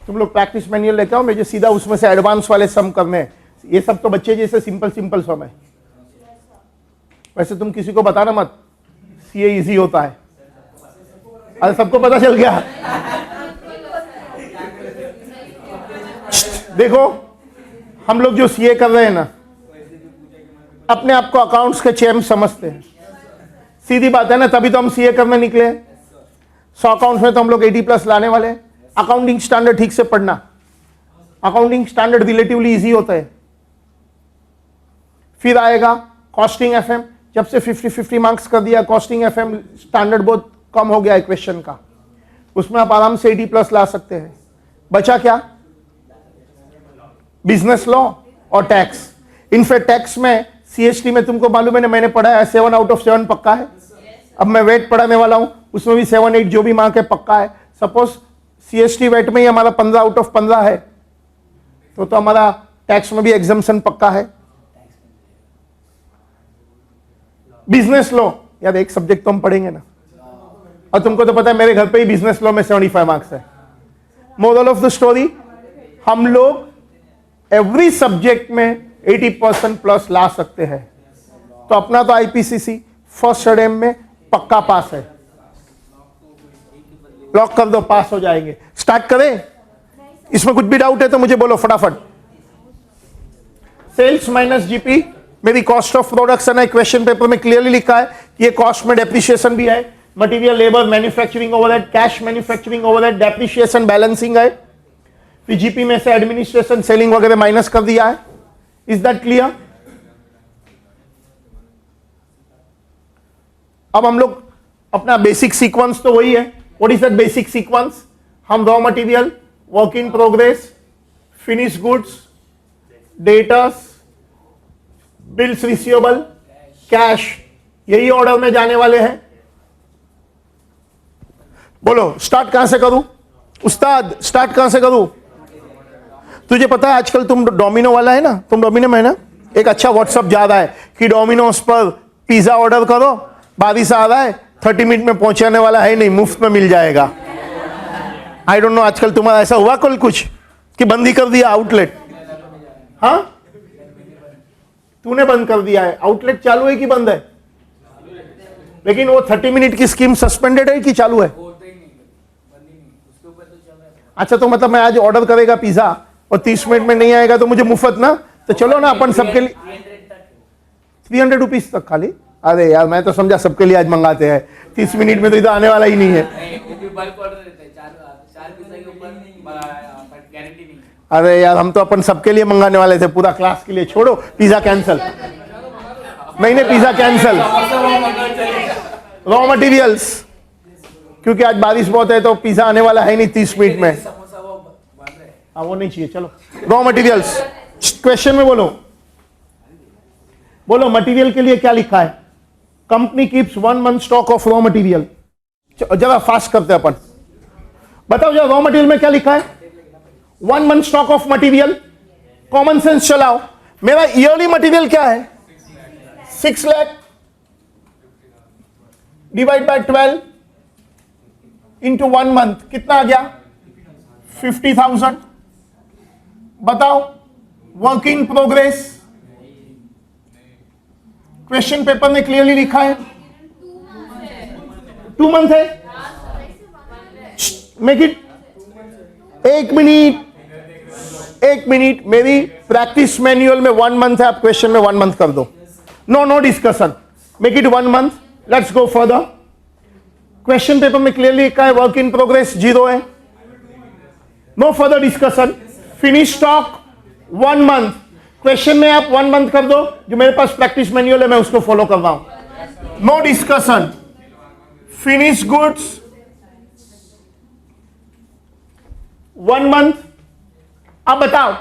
तुम लोग प्रैक्टिस मैनुअल लेके आओ, मुझे सीधा उसमें से एडवांस वाले सम करने हैं। ये सब तो बच्चे जैसे सिंपल सिंपल सम है। वैसे तुम किसी को बताना मत, सीए इजी होता है। अरे सबको पता चल गया। देखो हम लोग जो सीए कर रहे हैं ना, अपने आप को अकाउंट्स के चैम्प समझते हैं। सीधी बात है ना, तभी तो हम सीए करने निकले। 100 अकाउंट्स में तो हम लोग 80+ लाने वाले हैं। अकाउंटिंग स्टैंडर्ड ठीक से पढ़ना, अकाउंटिंग स्टैंडर्ड रिलेटिवली इजी होता है। फिर आएगा कॉस्टिंग एफएम। जब से 50-50 मार्क्स कर दिया, कॉस्टिंग एफएम स्टैंडर्ड बहुत कम हो गया है क्वेश्चन का, उसमें आप आराम से 80+ ला सकते हैं। बचा क्या? बिजनेस लॉ और टैक्स। इनफैक्ट टैक्स में सीएसटी में तुमको मालूम है ना, मैंने पढ़ा है 7 आउट ऑफ 7 पक्का है। अब मैं वेट पढ़ाने वाला हूं, उसमें भी 7-8 जो भी मार्क है पक्का है। सपोज सीएसटी वेट में ही हमारा 15 आउट ऑफ 15 है, तो हमारा टैक्स में भी एग्जम्पशन पक्का है। बिजनेस लॉ यार एक सब्जेक्ट तो हम पढ़ेंगे ना, और तुमको तो पता है मेरे घर पे ही बिजनेस लॉ में 75 मार्क्स है। मोरल ऑफ द स्टोरी, हम लोग एवरी सब्जेक्ट में 80% प्लस ला सकते हैं। तो अपना तो आईपीसीसी फर्स्ट एडएम में पक्का पास है। लॉक कर दो, पास हो जाएंगे। स्टार्ट करें? इसमें कुछ भी डाउट है तो मुझे बोलो फटाफट। सेल्स माइनस जीपी मेरी कॉस्ट ऑफ प्रोडक्शन है। क्वेश्चन पेपर में क्लियरली लिखा है कि ये कॉस्ट में डेप्रिशिएशन भी है, material, labour, manufacturing overhead, cash manufacturing overhead, depreciation, balancing है। फिर जीपी में से एडमिनिस्ट्रेशन, सेलिंग वगैरह माइनस कर दिया है। Is that clear? अब हम लोग अपना बेसिक सीक्वेंस तो वही है। What is that basic sequence? हम raw material, work in progress, finish goods, debtors, bills receivable, cash, यही ऑर्डर में जाने वाले हैं। बोलो स्टार्ट कहां से करूं उस्ताद, स्टार्ट कहां से करूं? तुझे पता है आजकल तुम डोमिनो वाला है ना, तुम डोमिनो में है ना, एक अच्छा व्हाट्सअप जा रहा है कि डोमिनोज पर पिज्जा ऑर्डर करो, बारिश आ रहा है, 30 मिनट में पहुंचाने वाला है नहीं, मुफ्त में मिल जाएगा। आई डोंट नो आजकल तुम्हारा ऐसा हुआ कल कुछ कि बंद ही कर दिया आउटलेट? हाँ, तूने बंद कर दिया है। आउटलेट चालू है कि बंद है? लेकिन वो 30 मिनट की स्कीम सस्पेंडेड है कि चालू है? अच्छा, तो मतलब मैं आज ऑर्डर करेगा पिज्जा और 30 मिनट में नहीं आएगा तो मुझे मुफ्त ना? तो चलो ना अपन सबके लिए 300 रुपीज तक खाली। अरे यार, मैं तो समझा सबके लिए आज मंगाते हैं, 30 मिनट में तो इधर आने वाला ही नहीं है। अरे यार, हम तो अपन सबके लिए मंगाने वाले थे, पूरा क्लास के लिए। छोड़ो, पिज्जा कैंसल। नहीं, पिज्जा कैंसल। रॉ मटेरियल्स, क्योंकि आज बारिश बहुत है तो पिज्जा आने वाला है नहीं 30 मिनट में। हाँ, वो नहीं चाहिए। चलो, रॉ मटेरियल्स। क्वेश्चन में बोलो, बोलो मटेरियल के लिए क्या लिखा है? Company keeps 1 month stock of raw material. जरा फास्ट करते हैं अपन, बताओ जरा रॉ मटेरियल में क्या लिखा है? 1 month stock of material. Common sense चलाओ। मेरा ईयरली मटेरियल क्या है? 6 lakh divide by 12 into 1 month, कितना आ गया? 50,000। बताओ work in progress. Question paper में क्लियरली लिखा है 2 month है। Make it 1 minute. मेरी प्रैक्टिस मैन्युअल में 1 month है, आप क्वेश्चन में 1 month कर दो। No discussion, make it 1 month। Let's go further. Question paper में क्लियरली लिखा है वर्क इन प्रोग्रेस 0 है। No further discussion. Finish stock 1 month। Question में आप 1 month कर दो, जो मेरे पास प्रैक्टिस मैन्युअल है मैं उसको फॉलो कर रहा हूं। No discussion. Finish goods 1 month। अब बताओ,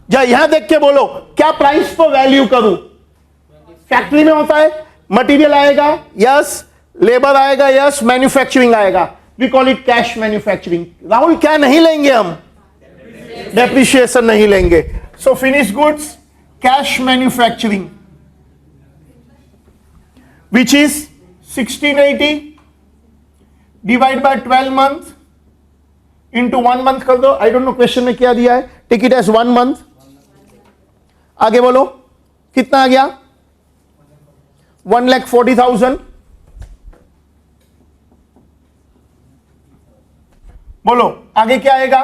यहां देख के बोलो क्या प्राइस पर वैल्यू करूं? फैक्ट्री में होता है, मटेरियल आएगा, यस, लेबर आएगा, यस, मैन्युफैक्चरिंग आएगा। We call it cash manufacturing. Rahul, क्या नहीं लेंगे हम? डेप्रिशिएशन नहीं लेंगे। So finish goods cash manufacturing which is 1680 divide by 12 month into 1 month कर दो। आई डोंट नो क्वेश्चन में क्या दिया है, टेक इट एज 1 month। आगे बोलो कितना आ गया? 1,40,000। बोलो आगे क्या आएगा?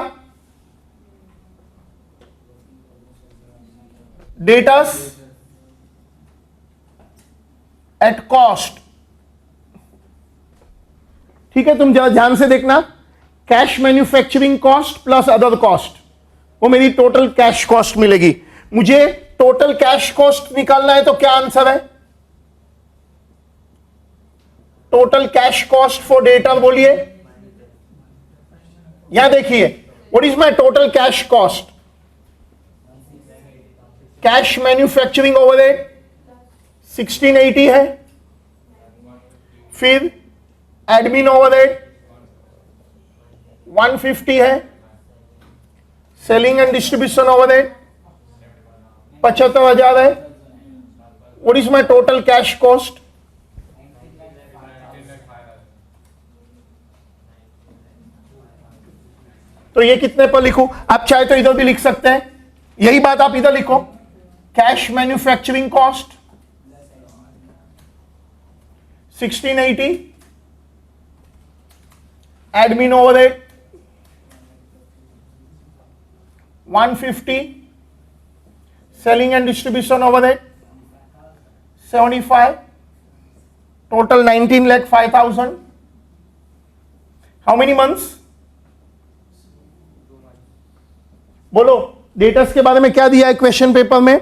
Debtors at cost. ठीक है, तुम जरा ध्यान से देखना। Cash manufacturing cost plus other cost, वो मेरी टोटल कैश कॉस्ट मिलेगी। मुझे टोटल कैश कॉस्ट निकालना है तो क्या आंसर है? Total cash cost for debtor बोलिए। यहां देखिए, what is my total cash cost? Cash manufacturing overhead 1680 है, फिर एडमिन ओवरहेड 150 है, सेलिंग एंड डिस्ट्रीब्यूशन ओवरहेड 75,000 है। What is my total cash cost? तो ये कितने पर लिखूं? आप चाहे तो इधर भी लिख सकते हैं, यही बात आप इधर लिखो। Cash manufacturing cost 1680, admin overhead 150, selling and distribution overhead 75, total 19,05,000। How many months? बोलो डेटर्स के बारे में क्या दिया है क्वेश्चन पेपर में?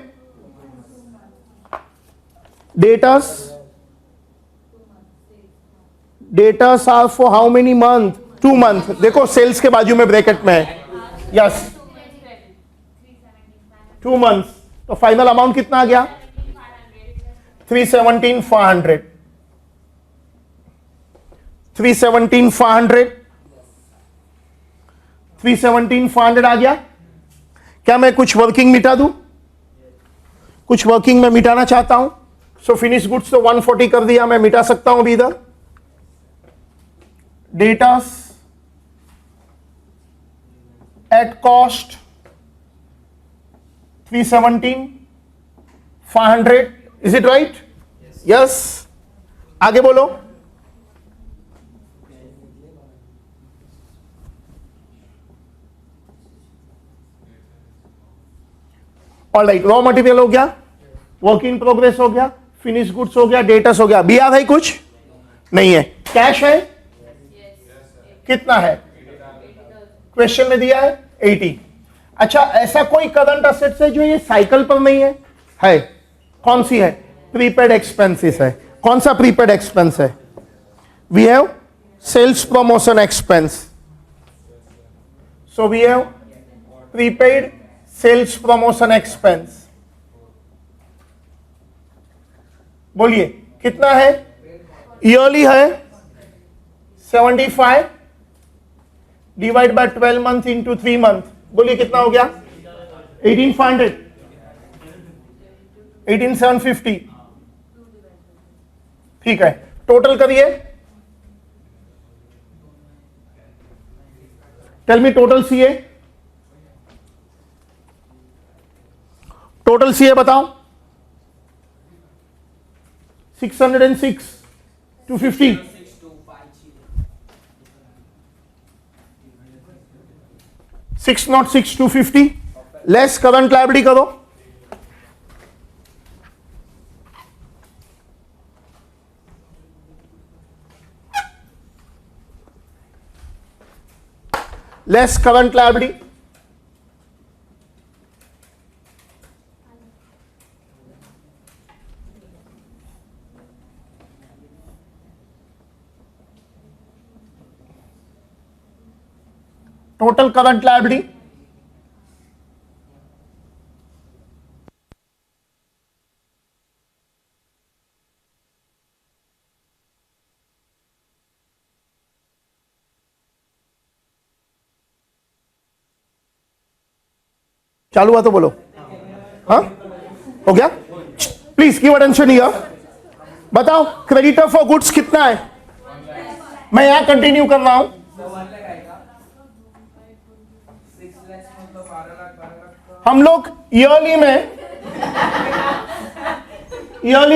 Debtors are for how many month? 2 month। देखो सेल्स के बाजू में ब्रैकेट में है, यस 2 months। तो फाइनल अमाउंट कितना आ गया? 317,500 317,500 आ गया। क्या मैं कुछ वर्किंग मिटा दूं? कुछ वर्किंग में मिटाना चाहता हूं। सो फिनिश गुड्स तो 140 कर दिया, मैं मिटा सकता हूं अभी इधर। Datas at cost 317,500, is it right? Yes. आगे बोलो। ऑलराइट, रॉ मटेरियल हो गया, वर्क इन प्रोग्रेस हो गया, फिनिश गुड्स हो गया, डेटस हो गया। बिया है कुछ नहीं है। कैश है कितना है? क्वेश्चन में दिया है 80। अच्छा, ऐसा कोई करंट असेट्स है जो ये साइकिल पर नहीं है? है। कौन सी है? प्रीपेड एक्सपेंसेस है। कौन सा प्रीपेड एक्सपेंस है? We have sales promotion expense. So we have prepaid sales promotion expense. बोलिए कितना है? ईयरली है 75 divide by 12 month into 3 month. बोलिए कितना हो गया? 18,500, 18,750। ठीक है, टोटल करिए। Tell me total CA. Total CA बताओ। 606 250 606 250 लेस करंट लायबिलिटी करो। Less current liability. Total current liability चालू हुआ तो बोलो। हाँ हो गया? Please give attention here. बताओ क्रेडिटर फॉर गुड्स कितना है? मैं यहां कंटिन्यू कर रहा हूं। हम लोग ईयरली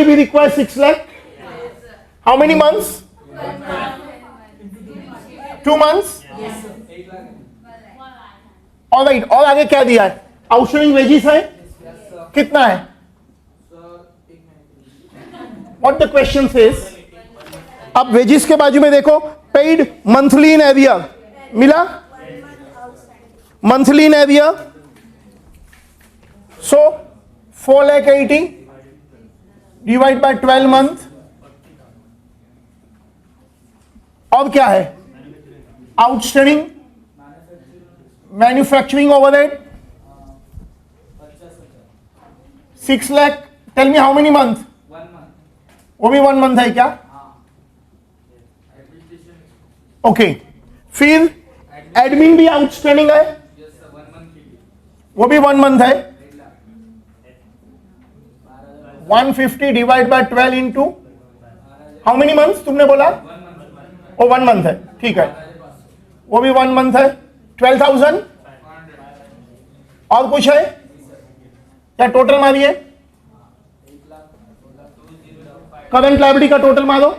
भी require 6 lakh. How many months? 2 months. Alright, और आगे क्या दिया है? आउटस्टैंडिंग वेजेस है कितना है? What the question says. अब वेजेस के बाजू में देखो, पेड मंथली इन एरियर मिला, monthly in arrear. So 4,80,000 divide by 12 month. और क्या है? Outstanding manufacturing overhead 6 lakh. Tell me how many month? 1 month. वो भी 1 मंथ है क्या? ओके। फिर एडमिन भी आउटस्टैंडिंग है, वो भी 1 मंथ है। 150 divide by 12 into how many months तुमने बोला? वो 1 मंथ है, ठीक है, वो भी 1 मंथ है। 12,000। और कुछ है क्या? टोटल मारिए, करंट लायबिलिटी का टोटल मारो।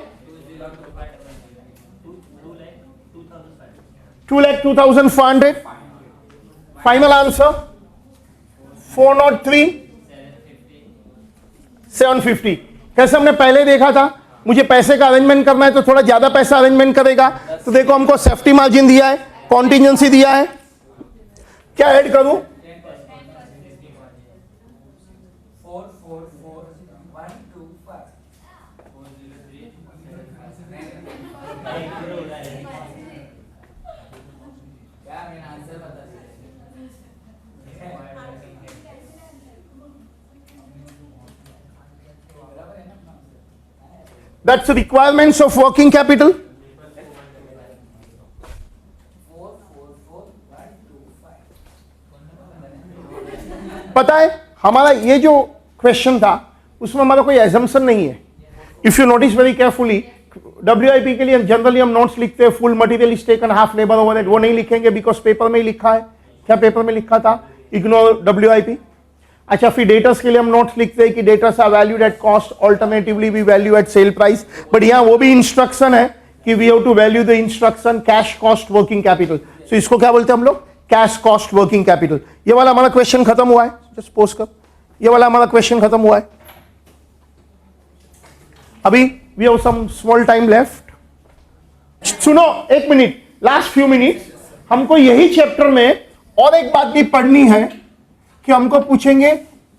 2,02,500। Final answer 403,750। कैसे हमने पहले देखा था, मुझे पैसे का अरेंजमेंट करना है तो थोड़ा ज्यादा पैसा अरेंजमेंट करेगा। तो देखो हमको सेफ्टी मार्जिन दिया है, कॉन्टिजेंसी दिया है। क्या ऐड करूं? 4,441,250। That's requirements of working capital. पता है हमारा ये जो क्वेश्चन था उसमें हमारा कोई एजम्पशन नहीं है। If you notice very carefully, WIP के लिए जनरली हम नोट्स लिखते हैं, full material is taken, half labour overhead, वो नहीं लिखेंगे बिकॉज पेपर में ही लिखा है। क्या पेपर में लिखा था? Ignore WIP। अच्छा, फिर डेटर्स के लिए हम नोट्स लिखते हैं कि debtors are valued at cost, alternatively we value at sale price, but यहाँ वो भी इंस्ट्रक्शन है कि we have to value the instruction cash cost working capital. So इसको क्या बोलते हैं हम लोग? Cash cost working capital. ये वाला हमारा क्वेश्चन खत्म हुआ है। जस्ट पोस्ट कर, ये वाला हमारा क्वेश्चन खत्म हुआ है। अभी we have some small time left. सुनो एक मिनट, लास्ट फ्यू मिनट्स हमको यही चैप्टर में और एक बात भी पढ़नी है कि हमको पूछेंगे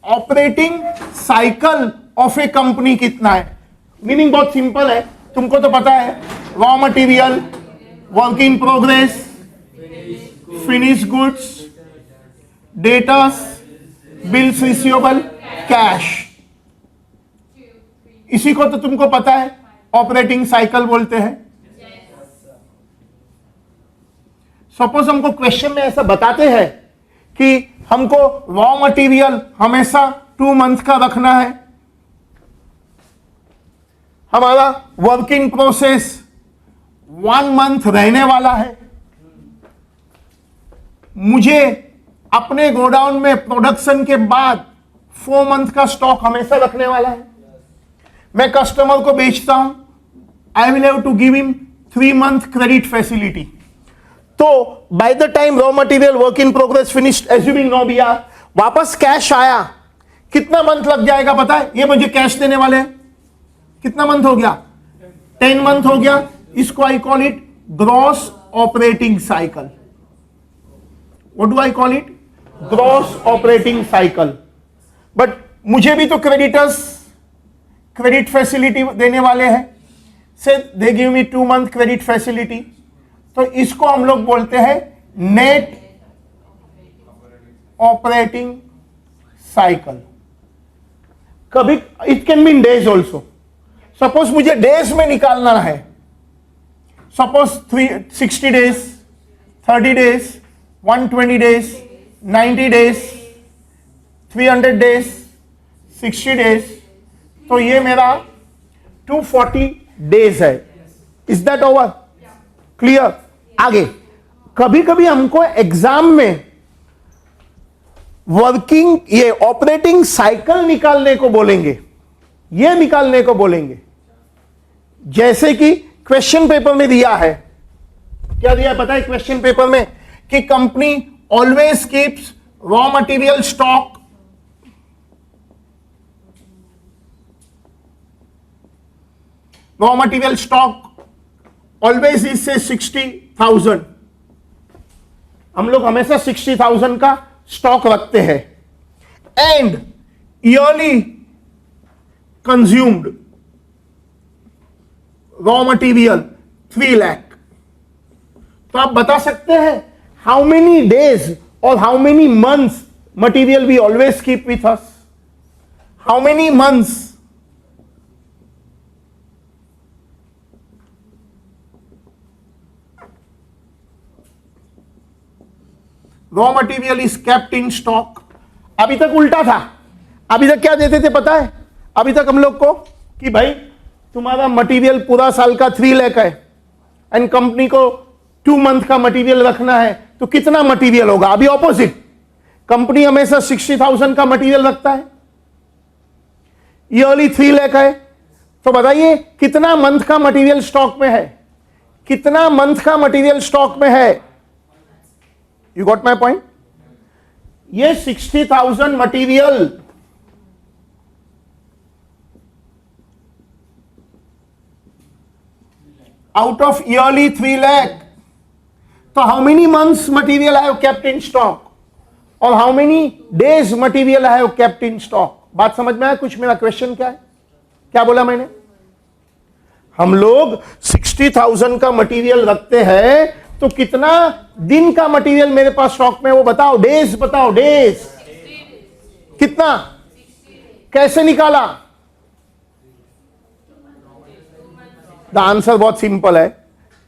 operating cycle of A company कितना है। मीनिंग बहुत सिंपल है, तुमको तो पता है, raw material, work in progress, finish goods, debtors, bills receivable, cash. इसी को तो तुमको पता है ऑपरेटिंग साइकिल बोलते हैं। सपोज हमको क्वेश्चन में ऐसा बताते हैं कि हमको रॉ मटेरियल हमेशा 2 मंथ का रखना है, हमारा वर्क इन प्रोसेस 1 मंथ रहने वाला है, मुझे अपने गोडाउन में प्रोडक्शन के बाद 4 मंथ का स्टॉक हमेशा रखने वाला है, मैं कस्टमर को बेचता हूं, I will have to give him 3 month credit facility. तो by the time raw material work in progress finished, assuming no BR, वापस कैश आया, कितना मंथ लग जाएगा पता है? ये मुझे कैश देने वाले हैं, कितना मंथ हो गया? 10 मंथ हो गया। इसको I call it gross operating cycle. What do I call it? Gross operating cycle. But मुझे भी तो क्रेडिटर्स क्रेडिट फैसिलिटी देने वाले हैं, से they give me 2 month credit facility, तो इसको हम लोग बोलते हैं नेट ऑपरेटिंग साइकिल। कभी it can be in days also. Suppose मुझे डेज में निकालना है, suppose 60 days, 30 days, 120 days, 90 days, 300 days, 60 days, तो ये मेरा 240 डेज है। Is that over? क्लियर? आगे कभी कभी हमको एग्जाम में वर्किंग ये ऑपरेटिंग साइकिल निकालने को बोलेंगे, ये निकालने को बोलेंगे, जैसे कि क्वेश्चन पेपर में दिया है। क्या दिया है पता है क्वेश्चन पेपर में? कि company always keeps raw material stock raw material stock always is से 60,000। हम लोग हमेशा 60,000 का स्टॉक रखते हैं। And yearly consumed raw material 3 lakh. तो आप बता सकते हैं हाउ मेनी डेज और how many months material we always keep with us? How many months? Raw material is kept in stock. अभी तक उल्टा था, अभी तक क्या देते थे पता है? अभी तक हम लोग को कि भाई तुम्हारा मटेरियल पूरा साल का 3 लाख है एंड कंपनी को 2 मंथ का मटेरियल रखना है, तो कितना मटेरियल होगा? अभी ऑपोजिट, कंपनी हमेशा 60,000 का मटेरियल रखता है, ईयरली 3 लाख है, तो बताइए कितना मंथ का मटेरियल स्टॉक में है? कितना मंथ का मटेरियल स्टॉक में है? You got my point? ये 60,000 material out of yearly 3 lakh, तो how many months material I have kept in stock और how many days material I have kept in stock? बात समझ में आया कुछ? मेरा क्वेश्चन क्या है? क्या बोला मैंने? हम लोग 60,000 का मटेरियल रखते हैं, तो कितना दिन का मटेरियल मेरे पास स्टॉक में, वो बताओ, डेज बताओ, डेज कितना? कैसे निकाला? द आंसर बहुत सिंपल है,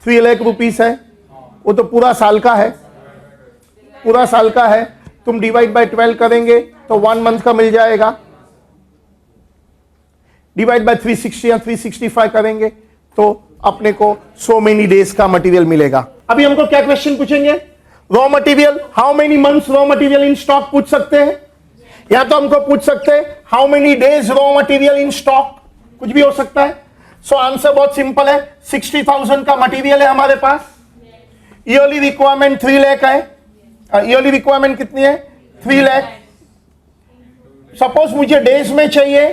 3 लाख रुपीस है, वो तो पूरा साल का है, पूरा साल का है। तुम डिवाइड बाय 12 करेंगे तो 1 मंथ का मिल जाएगा, डिवाइड बाय 360 या 365 करेंगे तो अपने को सो मेनी डेज का मटेरियल मिलेगा। अभी हमको क्या क्वेश्चन पूछेंगे, raw material, how many months raw material in stock पूछ सकते हैं, या तो हमको पूछ सकते हैं how many days raw material in stock, कुछ भी हो सकता है। सो आंसर बहुत सिंपल है, 60,000 का मटेरियल है हमारे पास, ईयरली रिक्वायरमेंट 3 लाख है, ईयरली रिक्वायरमेंट कितनी है 3 लाख। सपोज मुझे डेज में चाहिए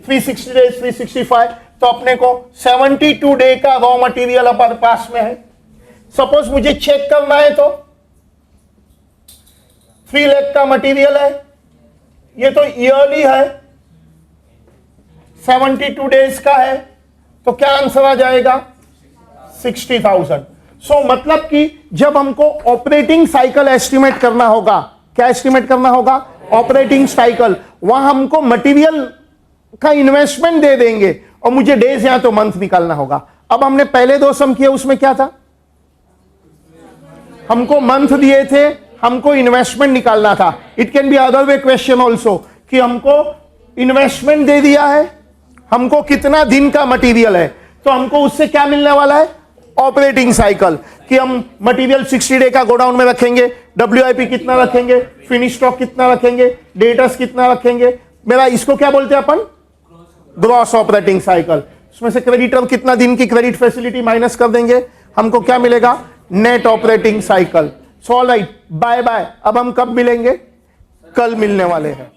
360 डेज 365, तो अपने को 72 डे का रॉ मटेरियल हमारे पास में है। सपोज मुझे चेक करना है तो 3 लाख का मटेरियल है, ये तो ईयरली है, 72 डेज का है, तो क्या आंसर आ जाएगा 60,000। सो मतलब कि जब हमको ऑपरेटिंग साइकिल एस्टिमेट करना होगा, क्या एस्टिमेट करना होगा, ऑपरेटिंग साइकिल, वहां हमको मटेरियल का इन्वेस्टमेंट दे देंगे और मुझे डेज या तो मंथ निकालना होगा। अब हमने पहले 2 सम किए, उसमें क्या था, हमको मंथ दिए थे, हमको इन्वेस्टमेंट निकालना था। It can be other way question also कि हमको इन्वेस्टमेंट दे दिया है, हमको कितना दिन का मटेरियल है, तो हमको उससे क्या मिलने वाला है, ऑपरेटिंग साइकिल, कि हम मटेरियल 60 डे का गोडाउन में रखेंगे, WIP कितना रखेंगे, फिनिश स्टॉक कितना रखेंगे, डेटर्स कितना रखेंगे, मेरा इसको क्या बोलते हैं अपन, ग्रॉस ऑपरेटिंग साइकिल। उसमें से क्रेडिटर कितना दिन की क्रेडिट फैसिलिटी माइनस कर देंगे, हमको क्या मिलेगा, net operating cycle. So alright, bye bye. अब हम कब मिलेंगे, कल मिलने वाले हैं।